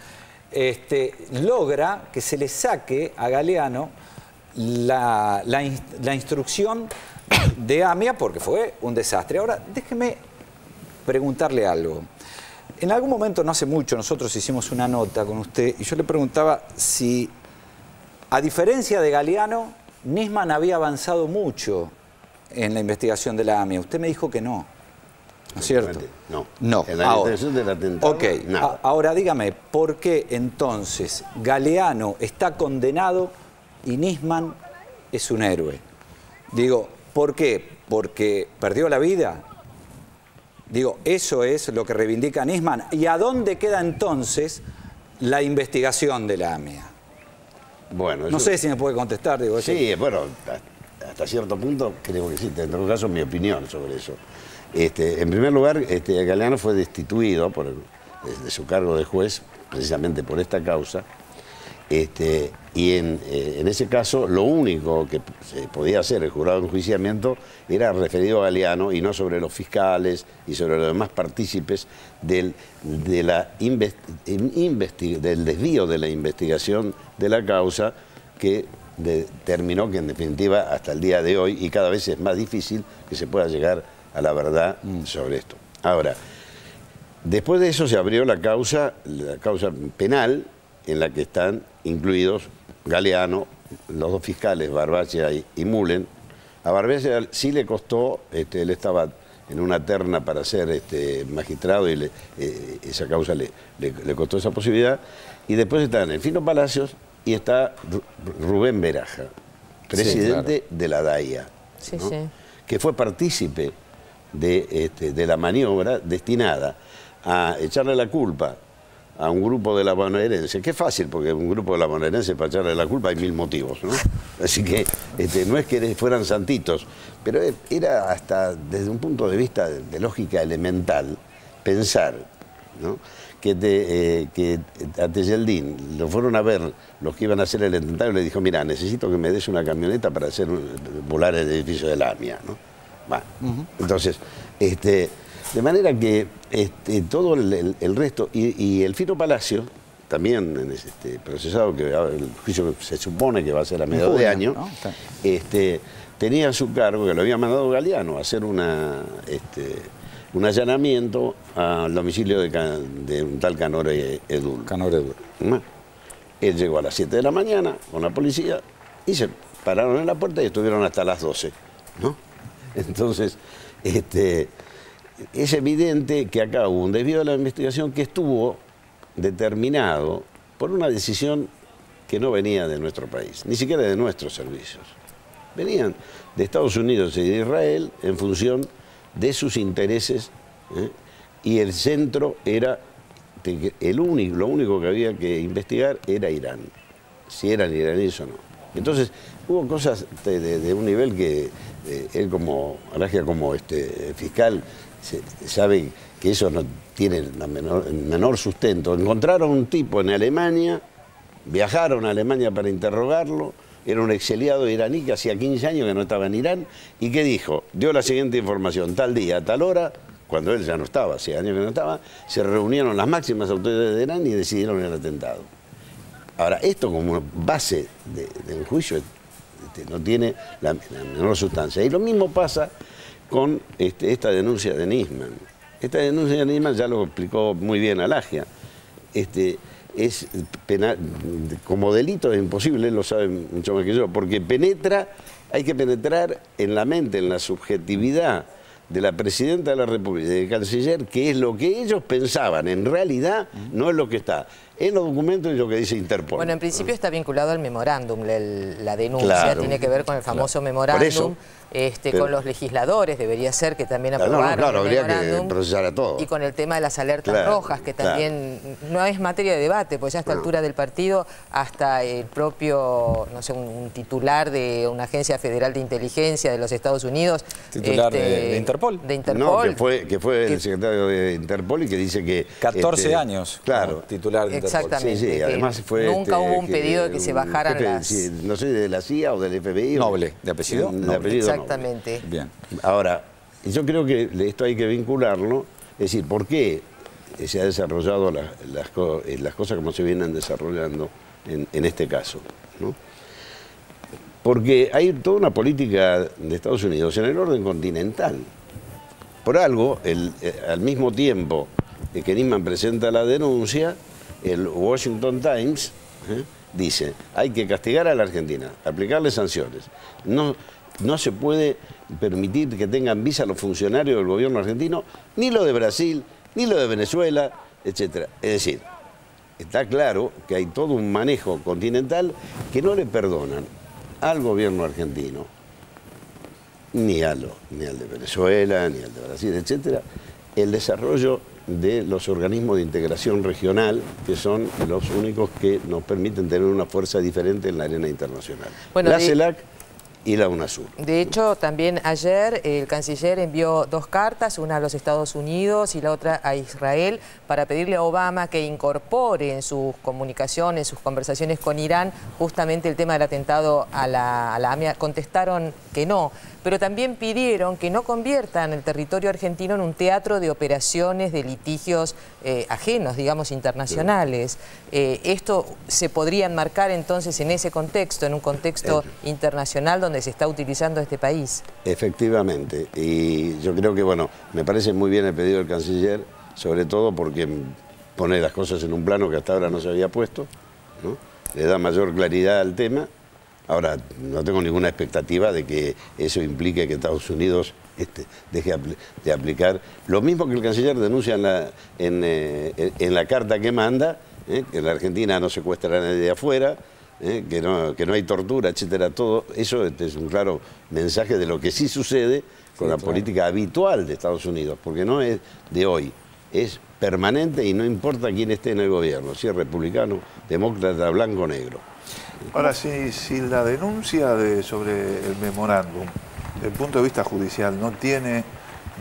[SPEAKER 2] logra que se le saque a Galeano la instrucción de AMIA porque fue un desastre. Ahora, déjeme preguntarle algo. En algún momento, no hace mucho, nosotros hicimos una nota con usted y yo le preguntaba si, a diferencia de Galeano, Nisman había avanzado mucho en la investigación de la AMIA. Usted me dijo que no. ¿No es cierto? No.
[SPEAKER 6] En la investigación del atentado, nada.
[SPEAKER 2] Ahora dígame, ¿por qué entonces Galeano está condenado y Nisman es un héroe? Digo, ¿por qué? ¿Porque perdió la vida? Digo, eso es lo que reivindica Nisman. ¿Y a dónde queda entonces la investigación de la AMIA? Bueno, no sé si me puede contestar. Digo,
[SPEAKER 6] sí, bueno, hasta cierto punto creo que sí. En todo caso, mi opinión sobre eso. En primer lugar, Galeano fue destituido de su cargo de juez, precisamente por esta causa, y en ese caso lo único que se podía hacer el jurado de enjuiciamiento era referido a Galeano y no sobre los fiscales y sobre los demás partícipes del desvío de la investigación de la causa, que determinó que en definitiva hasta el día de hoy, y cada vez es más difícil que se pueda llegar a la verdad sobre esto. Ahora, después de eso se abrió la causa penal, en la que están incluidos Galeano, los dos fiscales, Barbacia y Mullen. A Barbacia sí le costó, él estaba en una terna para ser magistrado y esa causa le costó esa posibilidad. Y después están Delfino Palacios y está Rubén Beraja, presidente de la DAIA, ¿no? Que fue partícipe de la maniobra destinada a echarle la culpa a un grupo de la bonaerense, que es fácil, porque un grupo de la bonaerense para echarle la culpa hay mil motivos, ¿no? Así que no es que fueran santitos, pero era hasta desde un punto de vista de lógica elemental pensar, ¿no?, que a Tejeldín lo fueron a ver los que iban a hacer el atentado y le dijo: mira, necesito que me des una camioneta para hacer volar el edificio de la AMIA, ¿no? Bueno, entonces, de manera que todo el resto, y el Fino Palacio, también procesado, que el juicio se supone que va a ser a mediados de año, ¿no? Tenía a su cargo, que lo había mandado Galeano a hacer un allanamiento al domicilio de un tal Canore Edul. ¿No? Él llegó a las 7 de la mañana con la policía y se pararon en la puerta y estuvieron hasta las 12, ¿no? Entonces, es evidente que acá hubo un desvío de la investigación que estuvo determinado por una decisión que no venía de nuestro país, ni siquiera de nuestros servicios. Venían de Estados Unidos y de Israel en función de sus intereses, y el centro era, lo único que había que investigar era Irán, si eran iraníes o no. Entonces hubo cosas de un nivel que él como Aragia, como fiscal, sabe que eso no tiene el menor sustento. Encontraron un tipo en Alemania, viajaron a Alemania para interrogarlo, era un exiliado iraní que hacía 15 años que no estaba en Irán, y que dijo, dio la siguiente información: tal día, a tal hora, cuando él ya no estaba, hacía años que no estaba, se reunieron las máximas autoridades de Irán y decidieron el atentado. Ahora, esto como base de un juicio no tiene la menor sustancia. Y lo mismo pasa con esta denuncia de Nisman. Esta denuncia de Nisman ya lo explicó muy bien Alagia. Es penal, como delito es imposible, él lo sabe mucho más que yo, porque hay que penetrar en la mente, en la subjetividad de la Presidenta de la República y del Canciller, que es lo que ellos pensaban, en realidad no es lo que está en los documentos y lo que dice Interpol.
[SPEAKER 1] Bueno, en principio está vinculado al memorándum, la denuncia,
[SPEAKER 6] claro,
[SPEAKER 1] tiene que ver con el famoso memorándum, con los legisladores, debería ser que también aprobaron
[SPEAKER 6] claro,
[SPEAKER 1] el
[SPEAKER 6] habría
[SPEAKER 1] memorándum,
[SPEAKER 6] que procesar a todos.
[SPEAKER 1] y con el tema de las alertas rojas, que también no es materia de debate, pues ya a esta altura del partido, hasta el propio, no sé, un titular de una agencia federal de inteligencia de los Estados Unidos.
[SPEAKER 2] Titular de Interpol.
[SPEAKER 1] De Interpol.
[SPEAKER 6] No, que fue el secretario de Interpol y que dice que...
[SPEAKER 2] 14 años,
[SPEAKER 6] claro,
[SPEAKER 2] titular de Interpol.
[SPEAKER 1] Exactamente.
[SPEAKER 6] Sí, además fue
[SPEAKER 1] nunca hubo un pedido de que se bajaran las...
[SPEAKER 6] no sé, de la CIA o del FBI.
[SPEAKER 2] Noble, ¿de apellido?
[SPEAKER 6] De apellido
[SPEAKER 1] Exactamente.
[SPEAKER 6] Noble.
[SPEAKER 2] Bien.
[SPEAKER 6] Ahora, yo creo que esto hay que vincularlo, es decir, ¿por qué se ha desarrollado las cosas como se vienen desarrollando en este caso, ¿no? Porque hay toda una política de Estados Unidos en el orden continental. Por algo, al mismo tiempo que Nisman presenta la denuncia, el Washington Times dice, hay que castigar a la Argentina, aplicarle sanciones. No se puede permitir que tengan visa los funcionarios del gobierno argentino, ni lo de Brasil, ni lo de Venezuela, etc. Es decir, está claro que hay todo un manejo continental que no le perdonan al gobierno argentino, ni al de Venezuela, ni al de Brasil, etc., el desarrollo de los organismos de integración regional, que son los únicos que nos permiten tener una fuerza diferente en la arena internacional. Bueno, la CELAC y la UNASUR.
[SPEAKER 1] De hecho, también ayer el canciller envió 2 cartas, una a los Estados Unidos y la otra a Israel, para pedirle a Obama que incorpore en sus comunicaciones, en sus conversaciones con Irán, justamente el tema del atentado a la AMIA. Contestaron que no, pero también pidieron que no conviertan el territorio argentino en un teatro de operaciones, de litigios ajenos, digamos, internacionales. Esto se podría enmarcar entonces en ese contexto, en un contexto internacional donde se está utilizando este país.
[SPEAKER 6] Efectivamente, y yo creo que, bueno, me parece muy bien el pedido del canciller, sobre todo porque pone las cosas en un plano que hasta ahora no se había puesto, ¿no? Le da mayor claridad al tema. Ahora, no tengo ninguna expectativa de que eso implique que Estados Unidos deje de aplicar lo mismo que el canciller denuncia en la carta que manda, que en la Argentina no secuestra a nadie de afuera, que no hay tortura, etcétera. Todo eso es un claro mensaje de lo que sí sucede con la política habitual de Estados Unidos, porque no es de hoy, es permanente y no importa quién esté en el gobierno, si es republicano, demócrata, blanco o negro.
[SPEAKER 4] Ahora, si la denuncia sobre el memorándum, desde el punto de vista judicial, no tiene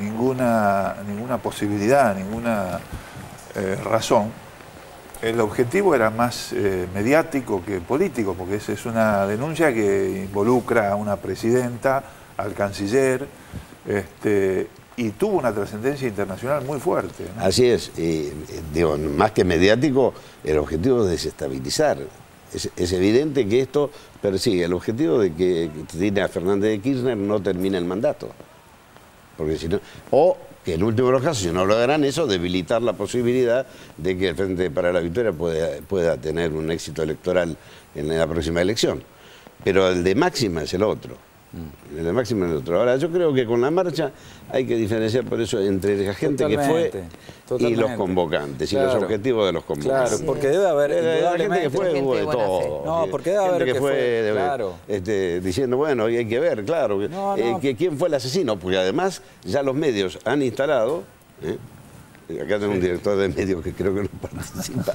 [SPEAKER 4] ninguna posibilidad, ninguna razón, el objetivo era más mediático que político, porque esa es una denuncia que involucra a una presidenta, al canciller, y tuvo una trascendencia internacional muy fuerte, ¿no?
[SPEAKER 6] Así es, digo, más que mediático, el objetivo es desestabilizar. Es evidente que esto persigue el objetivo de que Cristina Fernández de Kirchner no termine el mandato. Porque si no, o que en último de los casos, si no logran eso, debilitar la posibilidad de que el Frente para la Victoria pueda tener un éxito electoral en la próxima elección. Pero el de máxima es el otro. El máximo neutro. Ahora, yo creo que con la marcha hay que diferenciar por eso entre la gente que fue y los convocantes, y los objetivos de los convocantes.
[SPEAKER 2] Claro, porque debe haber,
[SPEAKER 6] la gente que fue, hubo de todo.
[SPEAKER 2] No, porque debe haber
[SPEAKER 6] gente que fue diciendo, bueno, hay que ver, claro, quién fue el asesino, porque además ya los medios han instalado... Acá tengo un director de medios que creo que no participa.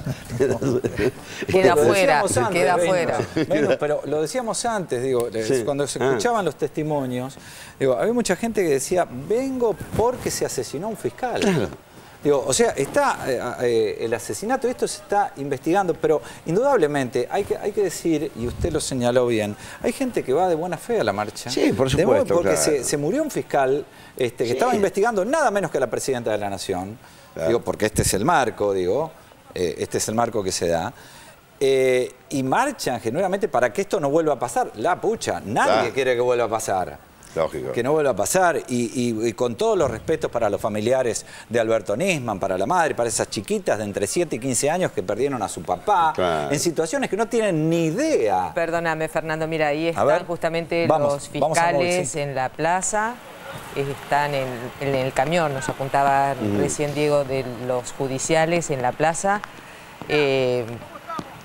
[SPEAKER 1] Queda afuera, queda afuera.
[SPEAKER 2] Bueno, pero lo decíamos antes, digo, cuando se escuchaban los testimonios, digo, había mucha gente que decía, vengo porque se asesinó a un fiscal. Claro. Digo, o sea, está el asesinato, esto se está investigando, pero indudablemente hay que decir, y usted lo señaló bien, hay gente que va de buena fe a la marcha.
[SPEAKER 6] Sí, por supuesto.
[SPEAKER 2] Porque se murió un fiscal que estaba investigando nada menos que a la presidenta de la Nación. Claro. Digo, porque este es el marco, este es el marco que se da. Y marchan genuinamente para que esto no vuelva a pasar. La pucha, nadie quiere que vuelva a pasar.
[SPEAKER 6] Lógico.
[SPEAKER 2] Que no vuelva a pasar. Y con todos los respetos para los familiares de Alberto Nisman, para la madre, para esas chiquitas de entre 7 y 15 años que perdieron a su papá, en situaciones que no tienen ni idea.
[SPEAKER 1] Perdóname, Fernando, mira, ahí están justamente los fiscales en la plaza. Están en el camión, nos apuntaba recién Diego, de los judiciales en la plaza.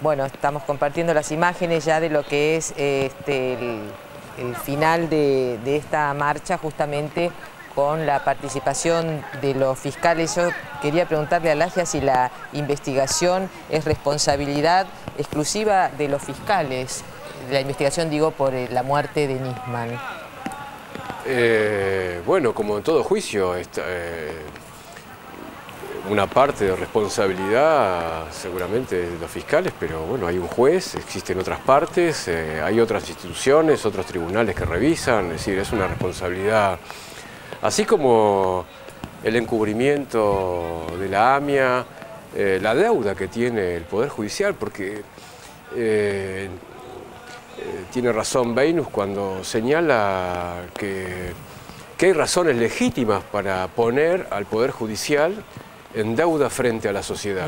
[SPEAKER 1] Bueno, estamos compartiendo las imágenes ya de lo que es el final de esta marcha, justamente con la participación de los fiscales. Yo quería preguntarle a Lagia si la investigación es responsabilidad exclusiva de los fiscales. La investigación, digo, por la muerte de Nisman.
[SPEAKER 5] Bueno, como en todo juicio, una parte de responsabilidad seguramente de los fiscales, pero bueno, hay un juez, existen otras partes, hay otras instituciones, otros tribunales que revisan, es decir, es una responsabilidad, así como el encubrimiento de la AMIA, la deuda que tiene el Poder Judicial, porque tiene razón Beinus cuando señala que hay razones legítimas para poner al Poder Judicial en deuda frente a la sociedad.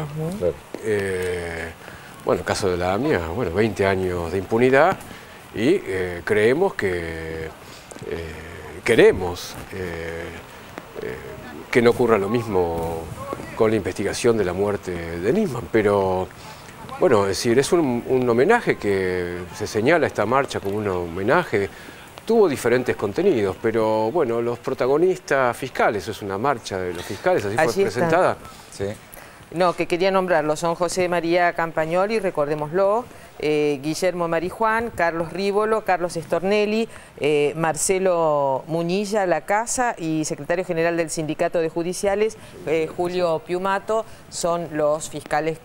[SPEAKER 5] Bueno, el caso de la AMIA, bueno, 20 años de impunidad y creemos que queremos que no ocurra lo mismo con la investigación de la muerte de Nisman, pero bueno, es decir, es un homenaje que se señala esta marcha como un homenaje. Tuvo diferentes contenidos, pero bueno, los protagonistas fiscales, es una marcha de los fiscales, así fue presentada.
[SPEAKER 2] Sí.
[SPEAKER 1] No, que quería nombrarlos, son José María Campagnoli, recordémoslo, Guillermo Marijuán, Carlos Rívolo, Carlos Stornelli, Marcelo Muñilla Lacasa y secretario general del Sindicato de Judiciales, Julio Piumato, son los fiscales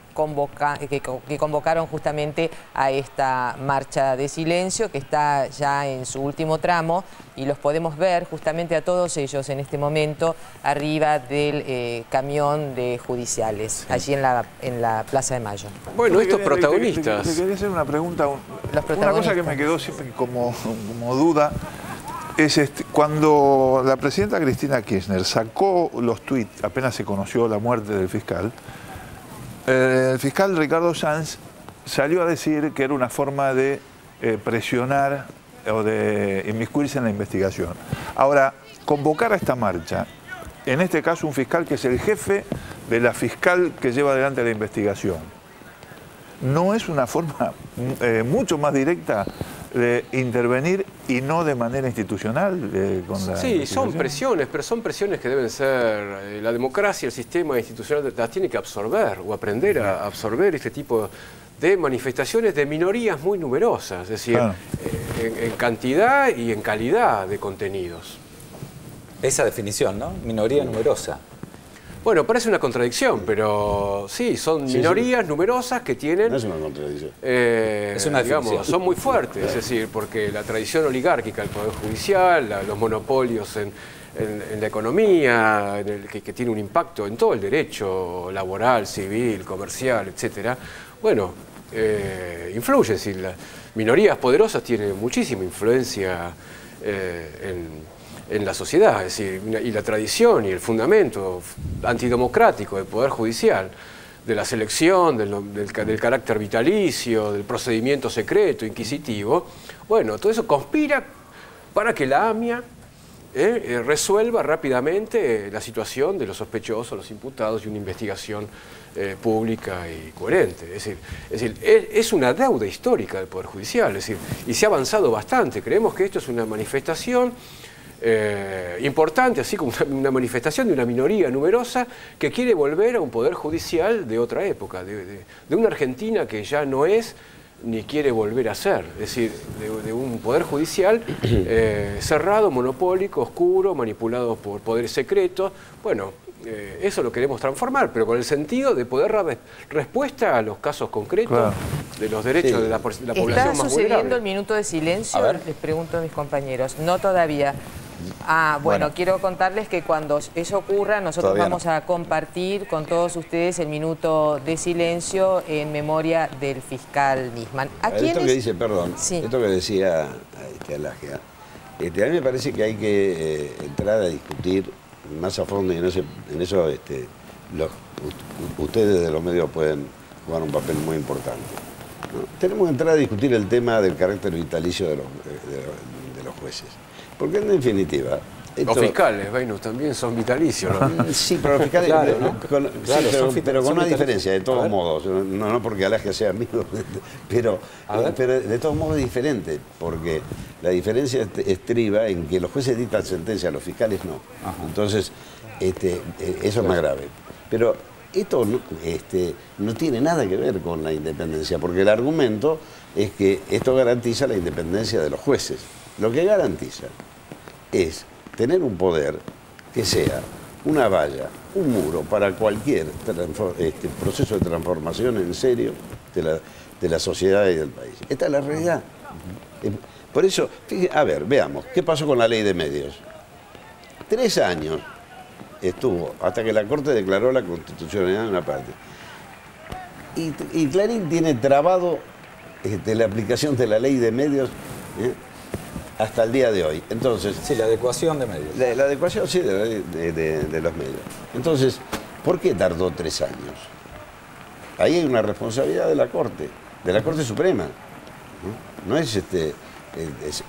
[SPEAKER 1] que convocaron justamente a esta marcha de silencio que está ya en su último tramo y los podemos ver justamente a todos ellos en este momento arriba del camión de judiciales, allí en la Plaza de Mayo.
[SPEAKER 5] Bueno, estos protagonistas...
[SPEAKER 4] Te quería hacer una pregunta, una cosa que me quedó siempre como duda es cuando la presidenta Cristina Kirchner sacó los tuits, apenas se conoció la muerte del fiscal, el fiscal Ricardo Sanz salió a decir que era una forma de presionar o de inmiscuirse en la investigación. Ahora, convocar a esta marcha, en este caso un fiscal que es el jefe de la fiscal que lleva adelante la investigación, ¿no es una forma mucho más directa de intervenir y no de manera institucional?
[SPEAKER 5] Sí, son presiones, pero son presiones que deben ser... La democracia, el sistema institucional las tiene que absorber o aprender a absorber este tipo de manifestaciones de minorías muy numerosas, es decir, en cantidad y en calidad de contenidos.
[SPEAKER 2] Esa definición, ¿no? Minoría numerosa.
[SPEAKER 5] Bueno, parece una contradicción, pero sí, son minorías numerosas que tienen...
[SPEAKER 6] No es una contradicción.
[SPEAKER 5] Es una digamos, son muy fuertes, es decir, porque la tradición oligárquica del Poder Judicial, los monopolios en la economía, que tiene un impacto en todo el derecho laboral, civil, comercial, etcétera, bueno, influye, es decir, las minorías poderosas tienen muchísima influencia en la sociedad, es decir, y la tradición y el fundamento antidemocrático del Poder Judicial, de la selección, del carácter vitalicio, del procedimiento secreto, inquisitivo, bueno, todo eso conspira para que la AMIA resuelva rápidamente la situación de los sospechosos, los imputados y una investigación pública y coherente. Es decir, es una deuda histórica del Poder Judicial, es decir, y se ha avanzado bastante. Creemos que esto es una manifestación importante, así como una manifestación de una minoría numerosa que quiere volver a un Poder Judicial de otra época, de una Argentina que ya no es ni quiere volver a ser, es decir, de un Poder Judicial cerrado, monopólico, oscuro, manipulado por poderes secretos. Bueno, eso lo queremos transformar, pero con el sentido de poder dar respuesta a los casos concretos de los derechos de la población más vulnerable.
[SPEAKER 1] ¿Está sucediendo el minuto de silencio? Les pregunto a mis compañeros. No todavía. Bueno, quiero contarles que cuando eso ocurra, nosotros vamos a compartir con todos ustedes el minuto de silencio en memoria del fiscal Nisman.
[SPEAKER 6] Esto que dice, perdón, esto que decía Alagia, a mí me parece que hay que entrar a discutir más a fondo, y en eso ustedes de los medios pueden jugar un papel muy importante, ¿no? Tenemos que entrar a discutir el tema del carácter vitalicio de los jueces. Porque en definitiva...
[SPEAKER 5] Los fiscales, Venus, también son vitalicios, ¿no?
[SPEAKER 6] Sí, pero los fiscales... Claro, ¿no? pero con una diferencia, de todos modos. No porque Alagia sea amigo, pero de todos modos es diferente. Porque la diferencia estriba en que los jueces dictan sentencia, los fiscales no. Entonces, eso es más grave. Pero esto no tiene nada que ver con la independencia, porque el argumento es que esto garantiza la independencia de los jueces. Lo que garantiza es tener un poder que sea una valla, un muro para cualquier proceso de transformación en serio de la sociedad y del país. Esta es la realidad. Por eso, fíjense, a ver, veamos, ¿qué pasó con la ley de medios? 3 años estuvo hasta que la Corte declaró la constitucionalidad de una parte. Y Clarín tiene trabado la aplicación de la ley de medios hasta el día de hoy. Entonces,
[SPEAKER 2] sí, la adecuación de medios.
[SPEAKER 6] La adecuación, sí, de los medios. Entonces, ¿por qué tardó 3 años? Ahí hay una responsabilidad de la Corte Suprema. No es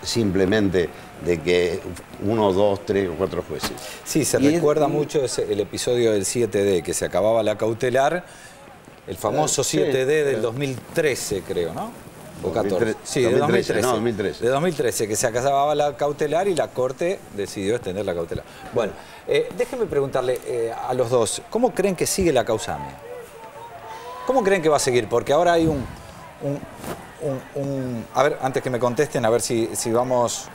[SPEAKER 6] simplemente de que 1, 2, 3 o 4 jueces.
[SPEAKER 2] Sí, se recuerda mucho el episodio del 7D, que se acababa la cautelar, el famoso 7D del 2013, creo, ¿no? O 14. Sí, de 2013. No, 2013. De 2013, que se acababa la cautelar y la Corte decidió extender la cautelar. Bueno, déjenme preguntarle a los dos, ¿cómo creen que sigue la causa AMIA? ¿Cómo creen que va a seguir? Porque ahora hay a ver, antes que me contesten, a ver si vamos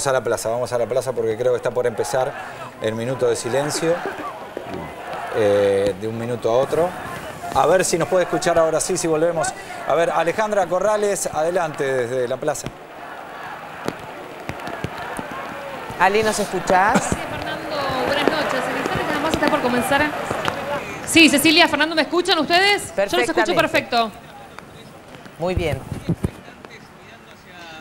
[SPEAKER 2] a la plaza, porque creo que está por empezar el minuto de silencio, de un minuto a otro. A ver si nos puede escuchar ahora sí, si volvemos. A ver, Alejandra Corrales, adelante desde la plaza.
[SPEAKER 1] Ale, ¿nos escuchás?
[SPEAKER 3] Sí, Fernando, buenas noches. En instantes nada más está por comenzar. Sí, Cecilia, Fernando, ¿me escuchan ustedes? Yo los escucho perfecto.
[SPEAKER 1] Muy bien.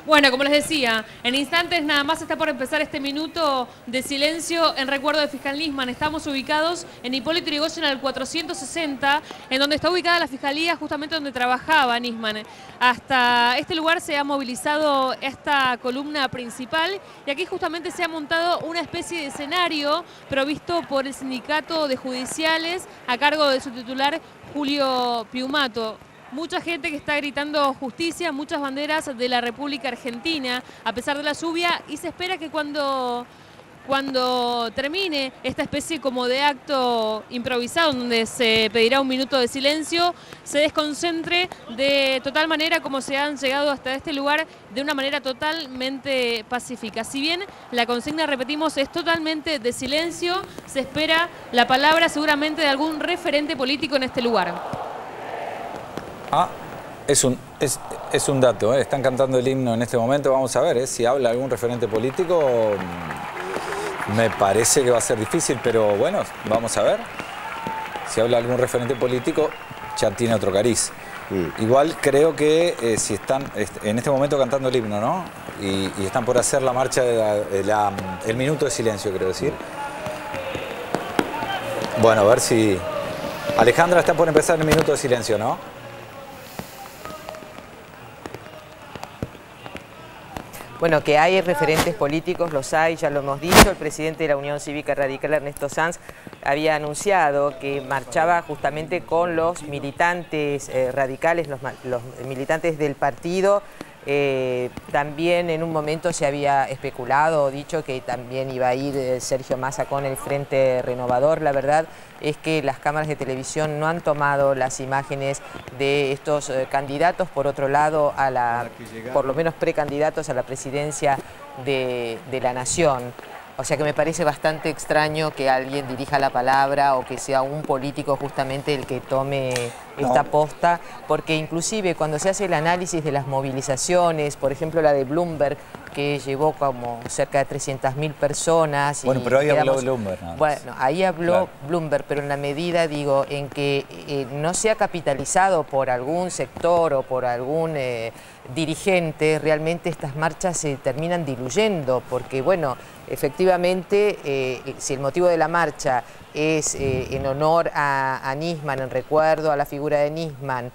[SPEAKER 3] Bueno, como les decía, en instantes nada más está por empezar este minuto de silencio en recuerdo del fiscal Nisman. Estamos ubicados en Hipólito Yrigoyen al 460, en donde está ubicada la fiscalía, justamente donde trabajaba Nisman. Hasta este lugar se ha movilizado esta columna principal y aquí justamente se ha montado una especie de escenario provisto por el Sindicato de Judiciales a cargo de su titular Julio Piumato. Mucha gente que está gritando justicia, muchas banderas de la República Argentina, a pesar de la lluvia, y se espera que cuando termine esta especie como de acto improvisado, donde se pedirá un minuto de silencio, se desconcentre de total manera como se han llegado hasta este lugar, de una manera totalmente pacífica. Si bien la consigna, repetimos, es totalmente de silencio, se espera la palabra seguramente de algún referente político en este lugar.
[SPEAKER 2] Es un dato, están cantando el himno en este momento. Vamos a ver si habla algún referente político. Me parece que va a ser difícil, pero bueno, vamos a ver. Si habla algún referente político, ya tiene otro cariz. Igual creo que si están en este momento cantando el himno, ¿no? Y están por hacer la marcha el minuto de silencio, quiero decir. Bueno, a ver si... Alejandra, está por empezar el minuto de silencio, ¿no?
[SPEAKER 1] Bueno, que hay referentes políticos, los hay, ya lo hemos dicho. El presidente de la Unión Cívica Radical, Ernesto Sanz, había anunciado que marchaba justamente con los militantes radicales, los militantes del partido. También en un momento se había especulado o dicho que también iba a ir Sergio Massa con el Frente Renovador. La verdad es que las cámaras de televisión no han tomado las imágenes de estos candidatos, por otro lado, por lo menos precandidatos a la presidencia de la Nación. O sea que me parece bastante extraño que alguien dirija la palabra o que sea un político justamente el que tome esta posta, porque inclusive cuando se hace el análisis de las movilizaciones, por ejemplo la de Bloomberg, que llevó como cerca de 300.000 personas.
[SPEAKER 2] Bueno, pero ahí habló Bloomberg.
[SPEAKER 1] Bueno, ahí habló Bloomberg, pero en la medida, digo, en que no se ha capitalizado por algún sector o por algún dirigente, realmente estas marchas se terminan diluyendo, porque bueno, efectivamente, si el motivo de la marcha es en honor a Nisman, en recuerdo a la figura de Nisman,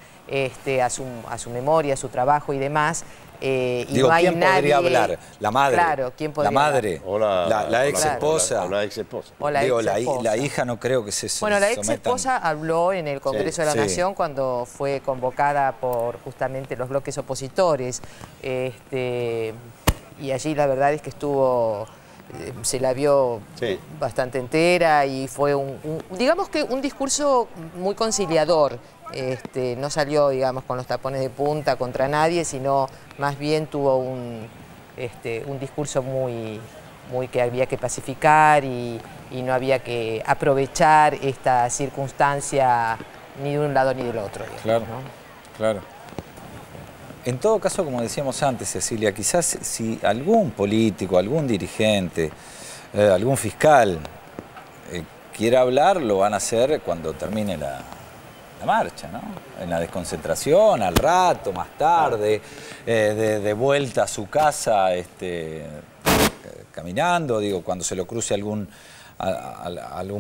[SPEAKER 1] a su memoria, a su trabajo y demás,
[SPEAKER 2] digo, no hay ¿quién nadie... podría hablar? ¿La madre?
[SPEAKER 1] Claro, ¿quién podría
[SPEAKER 2] ¿La madre?
[SPEAKER 1] Hablar?
[SPEAKER 2] ¿La ex esposa?
[SPEAKER 6] O la ex esposa.
[SPEAKER 2] Digo, la hija no creo que se
[SPEAKER 1] Bueno, la ex esposa habló en el Congreso de la Nación cuando fue convocada por justamente los bloques opositores. Y allí la verdad es que estuvo... se la vio bastante entera y fue digamos que un discurso muy conciliador. No salió, digamos, con los tapones de punta contra nadie, sino más bien tuvo un discurso muy que había que pacificar y no había que aprovechar esta circunstancia ni de un lado ni del otro. Digamos,
[SPEAKER 2] claro,
[SPEAKER 1] ¿no?
[SPEAKER 2] Claro. En todo caso, como decíamos antes, Cecilia, quizás si algún político, algún dirigente, algún fiscal quiera hablar, lo van a hacer cuando termine la marcha, ¿no? En la desconcentración, al rato, más tarde, de vuelta a su casa, caminando, digo, cuando se lo cruce algún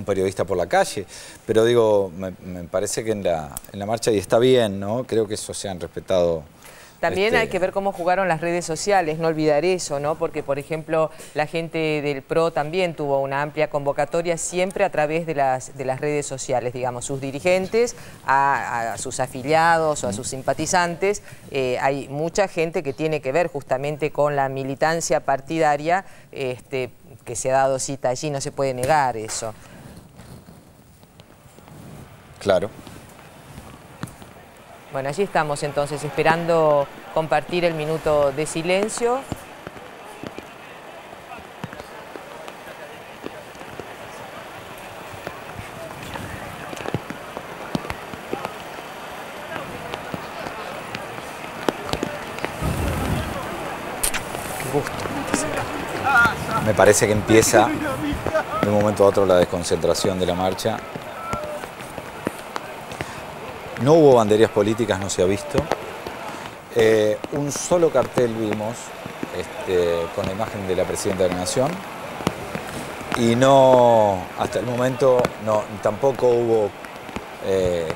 [SPEAKER 2] periodista por la calle. Pero digo, me parece que en la marcha, y está bien, ¿no? Creo que eso se han respetado.
[SPEAKER 1] También hay que ver cómo jugaron las redes sociales, no olvidar eso, ¿no? Porque, por ejemplo, la gente del PRO también tuvo una amplia convocatoria siempre a través de las redes sociales, digamos, sus dirigentes, a sus afiliados o a sus simpatizantes. Hay mucha gente que tiene que ver justamente con la militancia partidaria, que se ha dado cita allí, no se puede negar eso.
[SPEAKER 2] Claro.
[SPEAKER 1] Bueno, allí estamos entonces esperando compartir el minuto de silencio.
[SPEAKER 2] Qué gusto. Me parece que empieza de un momento a otro la desconcentración de la marcha. No hubo banderas políticas, no se ha visto. Un solo cartel vimos con la imagen de la Presidenta de la Nación. Y no, hasta el momento, tampoco hubo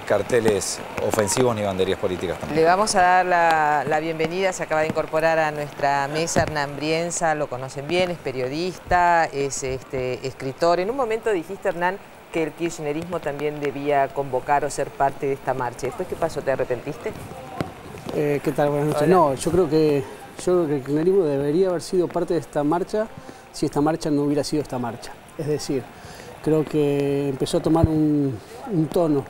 [SPEAKER 2] carteles ofensivos ni banderas políticas tampoco.
[SPEAKER 1] Le vamos a dar la bienvenida, se acaba de incorporar a nuestra mesa Hernán Brienza, lo conocen bien, es periodista, es escritor. En un momento dijiste, Hernán, que el kirchnerismo también debía convocar o ser parte de esta marcha. ¿Después qué pasó? ¿Te arrepentiste?
[SPEAKER 7] ¿Qué tal? Buenas noches.
[SPEAKER 1] Hola.
[SPEAKER 7] No, yo creo que el kirchnerismo debería haber sido parte de esta marcha si esta marcha no hubiera sido esta marcha. Es decir, creo que empezó a tomar un tono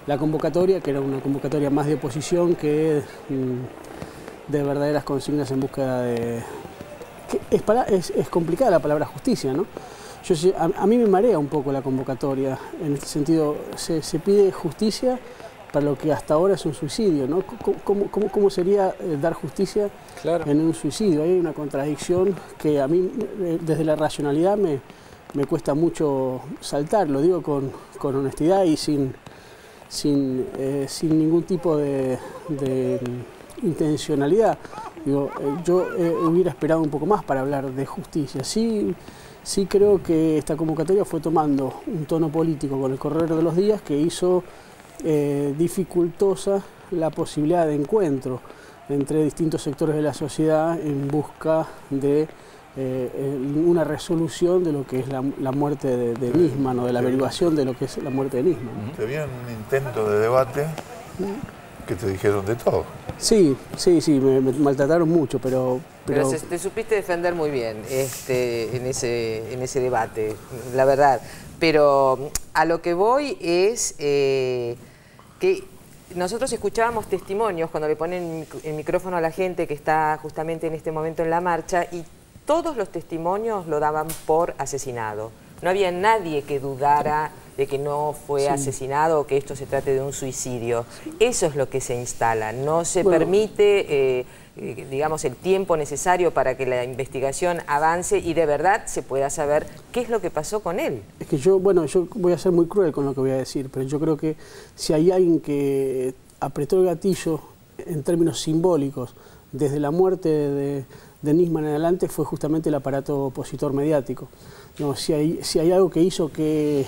[SPEAKER 7] la convocatoria, que era una convocatoria más de oposición que de verdaderas consignas en búsqueda de... Es complicada la palabra justicia, ¿no? A mí me marea un poco la convocatoria, en este sentido, se pide justicia para lo que hasta ahora es un suicidio, ¿no? ¿Cómo sería dar justicia en un suicidio? Hay una contradicción que a mí, desde la racionalidad, me cuesta mucho saltar, lo digo con honestidad y sin ningún tipo de intencionalidad. Digo, yo hubiera esperado un poco más para hablar de justicia. Sí creo que esta convocatoria fue tomando un tono político con el correr de los días que hizo dificultosa la posibilidad de encuentro. entre distintos sectores de la sociedad en busca de una resolución de lo que es la muerte de Nisman, o de la averiguación de lo que es la muerte de Nisman.
[SPEAKER 4] Te vieron un intento de debate que te dijeron de todo.
[SPEAKER 7] Sí, me maltrataron mucho, pero
[SPEAKER 1] te supiste defender muy bien en ese debate, la verdad. Pero a lo que voy es que nosotros escuchábamos testimonios cuando le ponen el micrófono a la gente que está justamente en este momento en la marcha, y todos los testimonios lo daban por asesinado. No había nadie que dudara de que no fue asesinado o que esto se trate de un suicidio. Eso es lo que se instala. No se permite, digamos, el tiempo necesario para que la investigación avance y de verdad se pueda saber qué es lo que pasó con él.
[SPEAKER 7] Es que yo voy a ser muy cruel con lo que voy a decir, pero yo creo que si hay alguien que apretó el gatillo en términos simbólicos desde la muerte de Nisman en adelante, fue justamente el aparato opositor mediático. No, si hay algo que hizo que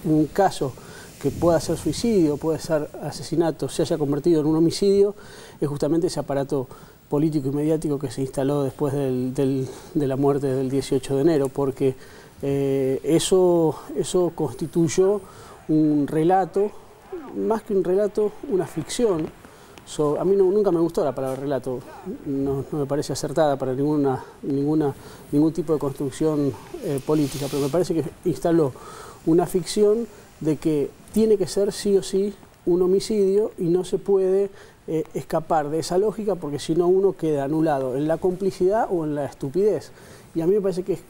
[SPEAKER 7] un caso que pueda ser suicidio, puede ser asesinato, se haya convertido en un homicidio, es justamente ese aparato político y mediático que se instaló después de la muerte del 18 de enero, porque eso constituyó un relato, más que un relato, una ficción. A mí nunca me gustó la palabra relato, no me parece acertada para ningún tipo de construcción política, pero me parece que instaló una ficción de que tiene que ser sí o sí un homicidio y no se puede escapar de esa lógica, porque si no uno queda anulado en la complicidad o en la estupidez. Y a mí me parece que es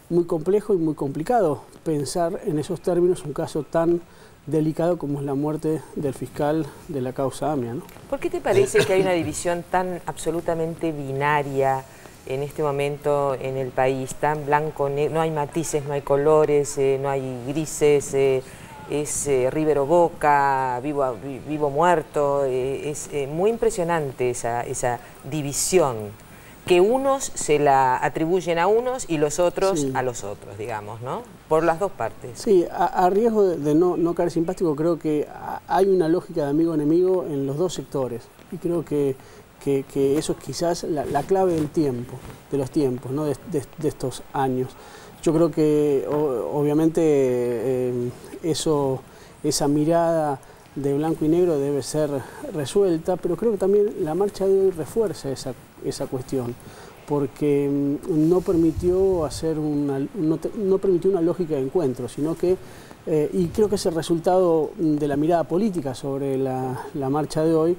[SPEAKER 7] muy complejo y muy complicado pensar en esos términos un caso tan delicado como es la muerte del fiscal de la causa AMIA, ¿no?
[SPEAKER 1] ¿Por qué te parece que hay una división tan absolutamente binaria en este momento en el país, tan blanco, negro, no hay matices, no hay colores, no hay grises, es River o Boca, vivo muerto, es muy impresionante esa división, que unos se la atribuyen a unos y los otros a los otros, digamos, ¿no? Por las dos partes.
[SPEAKER 7] Sí, a riesgo de no caer simpático, creo que hay una lógica de amigo-enemigo en los dos sectores. Y creo que eso es quizás la clave del tiempo, de los tiempos, ¿no? de estos años. Yo creo que obviamente esa mirada de blanco y negro debe ser resuelta, pero creo que también la marcha de hoy refuerza esa cuestión, porque no permitió no permitió una lógica de encuentro, sino que, y creo que es el resultado de la mirada política sobre la marcha de hoy,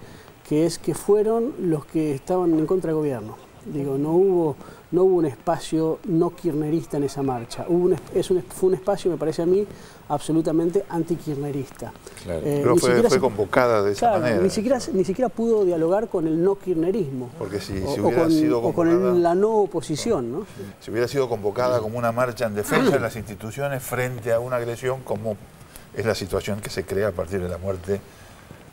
[SPEAKER 7] que es que fueron los que estaban en contra del gobierno. Digo, no hubo un espacio no kirchnerista en esa marcha. Fue un espacio, me parece a mí, absolutamente anti-kirchnerista.
[SPEAKER 4] Claro. Pero fue convocada de esa manera.
[SPEAKER 7] Ni siquiera pudo dialogar con el no kirchnerismo.
[SPEAKER 4] Porque si hubiera sido convocada,
[SPEAKER 7] o con la no oposición, ¿no?
[SPEAKER 4] Si hubiera sido convocada como una marcha en defensa de las instituciones frente a una agresión, como es la situación que se crea a partir de la muerte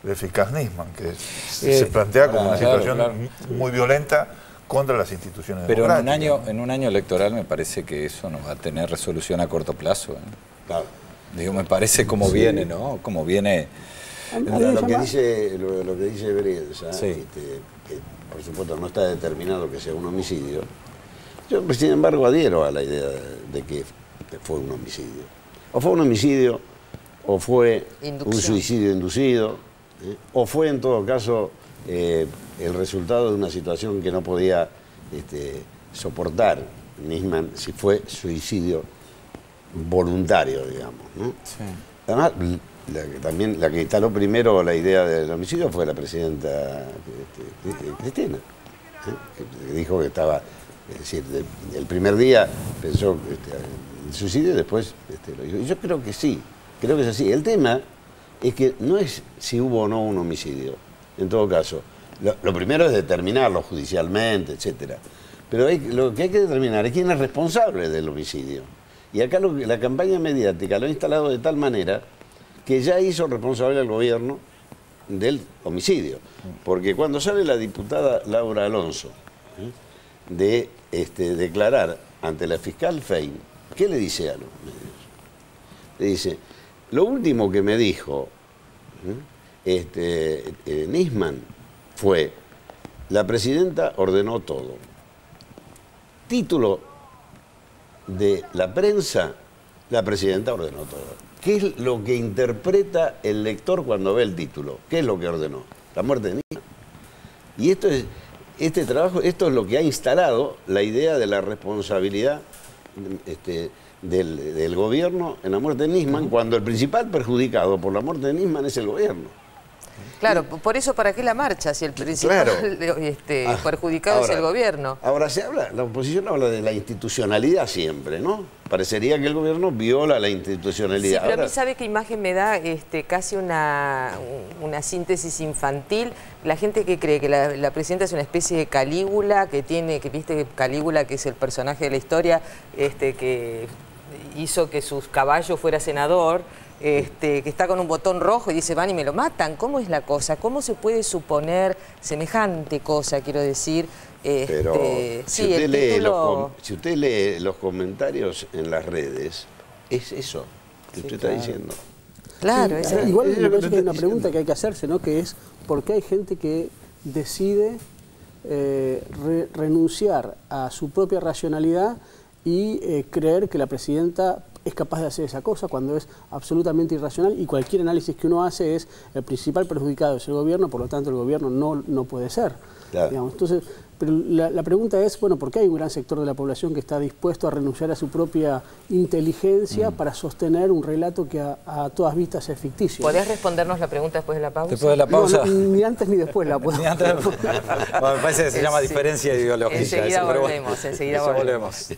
[SPEAKER 4] del fiscal Nisman, que se plantea como una situación muy violenta contra las instituciones democráticas.
[SPEAKER 2] Pero en un año electoral me parece que eso no va a tener resolución a corto plazo.
[SPEAKER 6] Claro.
[SPEAKER 2] Digo, me parece como viene, ¿no? Como viene.
[SPEAKER 6] Lo que dice Brienza, que por supuesto no está determinado que sea un homicidio. Yo, sin embargo, adhiero a la idea de que fue un homicidio. O fue un homicidio, o fue un suicidio inducido, o fue en todo caso el resultado de una situación que no podía soportar Nisman, si fue suicidio voluntario, digamos, ¿no? Sí. Además, también la que instaló primero la idea del homicidio fue la presidenta Cristina, que dijo que estaba, es decir, el primer día pensó el suicidio y después lo dijo. Y yo creo que sí, creo que es así. El tema es que no es si hubo o no un homicidio, en todo caso. Lo primero es determinarlo judicialmente, etcétera. Pero lo que hay que determinar es quién es responsable del homicidio. Y acá la campaña mediática lo ha instalado de tal manera que ya hizo responsable al gobierno del homicidio. Porque cuando sale la diputada Laura Alonso de declarar ante la fiscal Fein, ¿qué le dice a los medios? Le dice, lo último que me dijo Nisman fue La presidenta ordenó todo. Título de la prensa, la presidenta ordenó todo. ¿Qué es lo que interpreta el lector cuando ve el título? ¿Qué es lo que ordenó? La muerte de Nisman. Y este trabajo, esto es lo que ha instalado la idea de la responsabilidad del gobierno en la muerte de Nisman, cuando el principal perjudicado por la muerte de Nisman es el gobierno.
[SPEAKER 1] Claro, por eso ¿para qué la marcha? Si el principal perjudicado es el gobierno.
[SPEAKER 6] Ahora se habla, la oposición habla de la institucionalidad siempre, ¿no? Parecería que el gobierno viola la institucionalidad.
[SPEAKER 1] Sí, pero a mí, ¿sabe qué imagen me da? Casi una síntesis infantil. La gente que cree que la presidenta es una especie de Calígula, que viste Calígula, que es el personaje de la historia, que hizo que su caballo fuera senador, que está con un botón rojo y dice, van y me lo matan. ¿Cómo es la cosa? ¿Cómo se puede suponer semejante cosa, quiero decir?
[SPEAKER 6] Pero si usted lee los comentarios en las redes, es eso que usted está diciendo.
[SPEAKER 1] Claro,
[SPEAKER 7] sí, igual me parece que hay una pregunta que hay que hacerse, ¿no? Que es, ¿por qué hay gente que decide renunciar a su propia racionalidad y creer que la presidenta es capaz de hacer esa cosa cuando es absolutamente irracional? Y cualquier análisis que uno hace es el principal perjudicado es el gobierno, por lo tanto el gobierno no puede ser. Claro. Digamos. Entonces, pero la pregunta es, bueno, ¿por qué hay un gran sector de la población que está dispuesto a renunciar a su propia inteligencia para sostener un relato que a todas vistas es ficticio?
[SPEAKER 1] ¿Podés respondernos la pregunta después de la pausa?
[SPEAKER 2] Después de la pausa.
[SPEAKER 7] No, ni antes ni después la puedo.
[SPEAKER 2] Bueno, me parece que se llama diferencia ideológica.
[SPEAKER 1] Enseguida volvemos.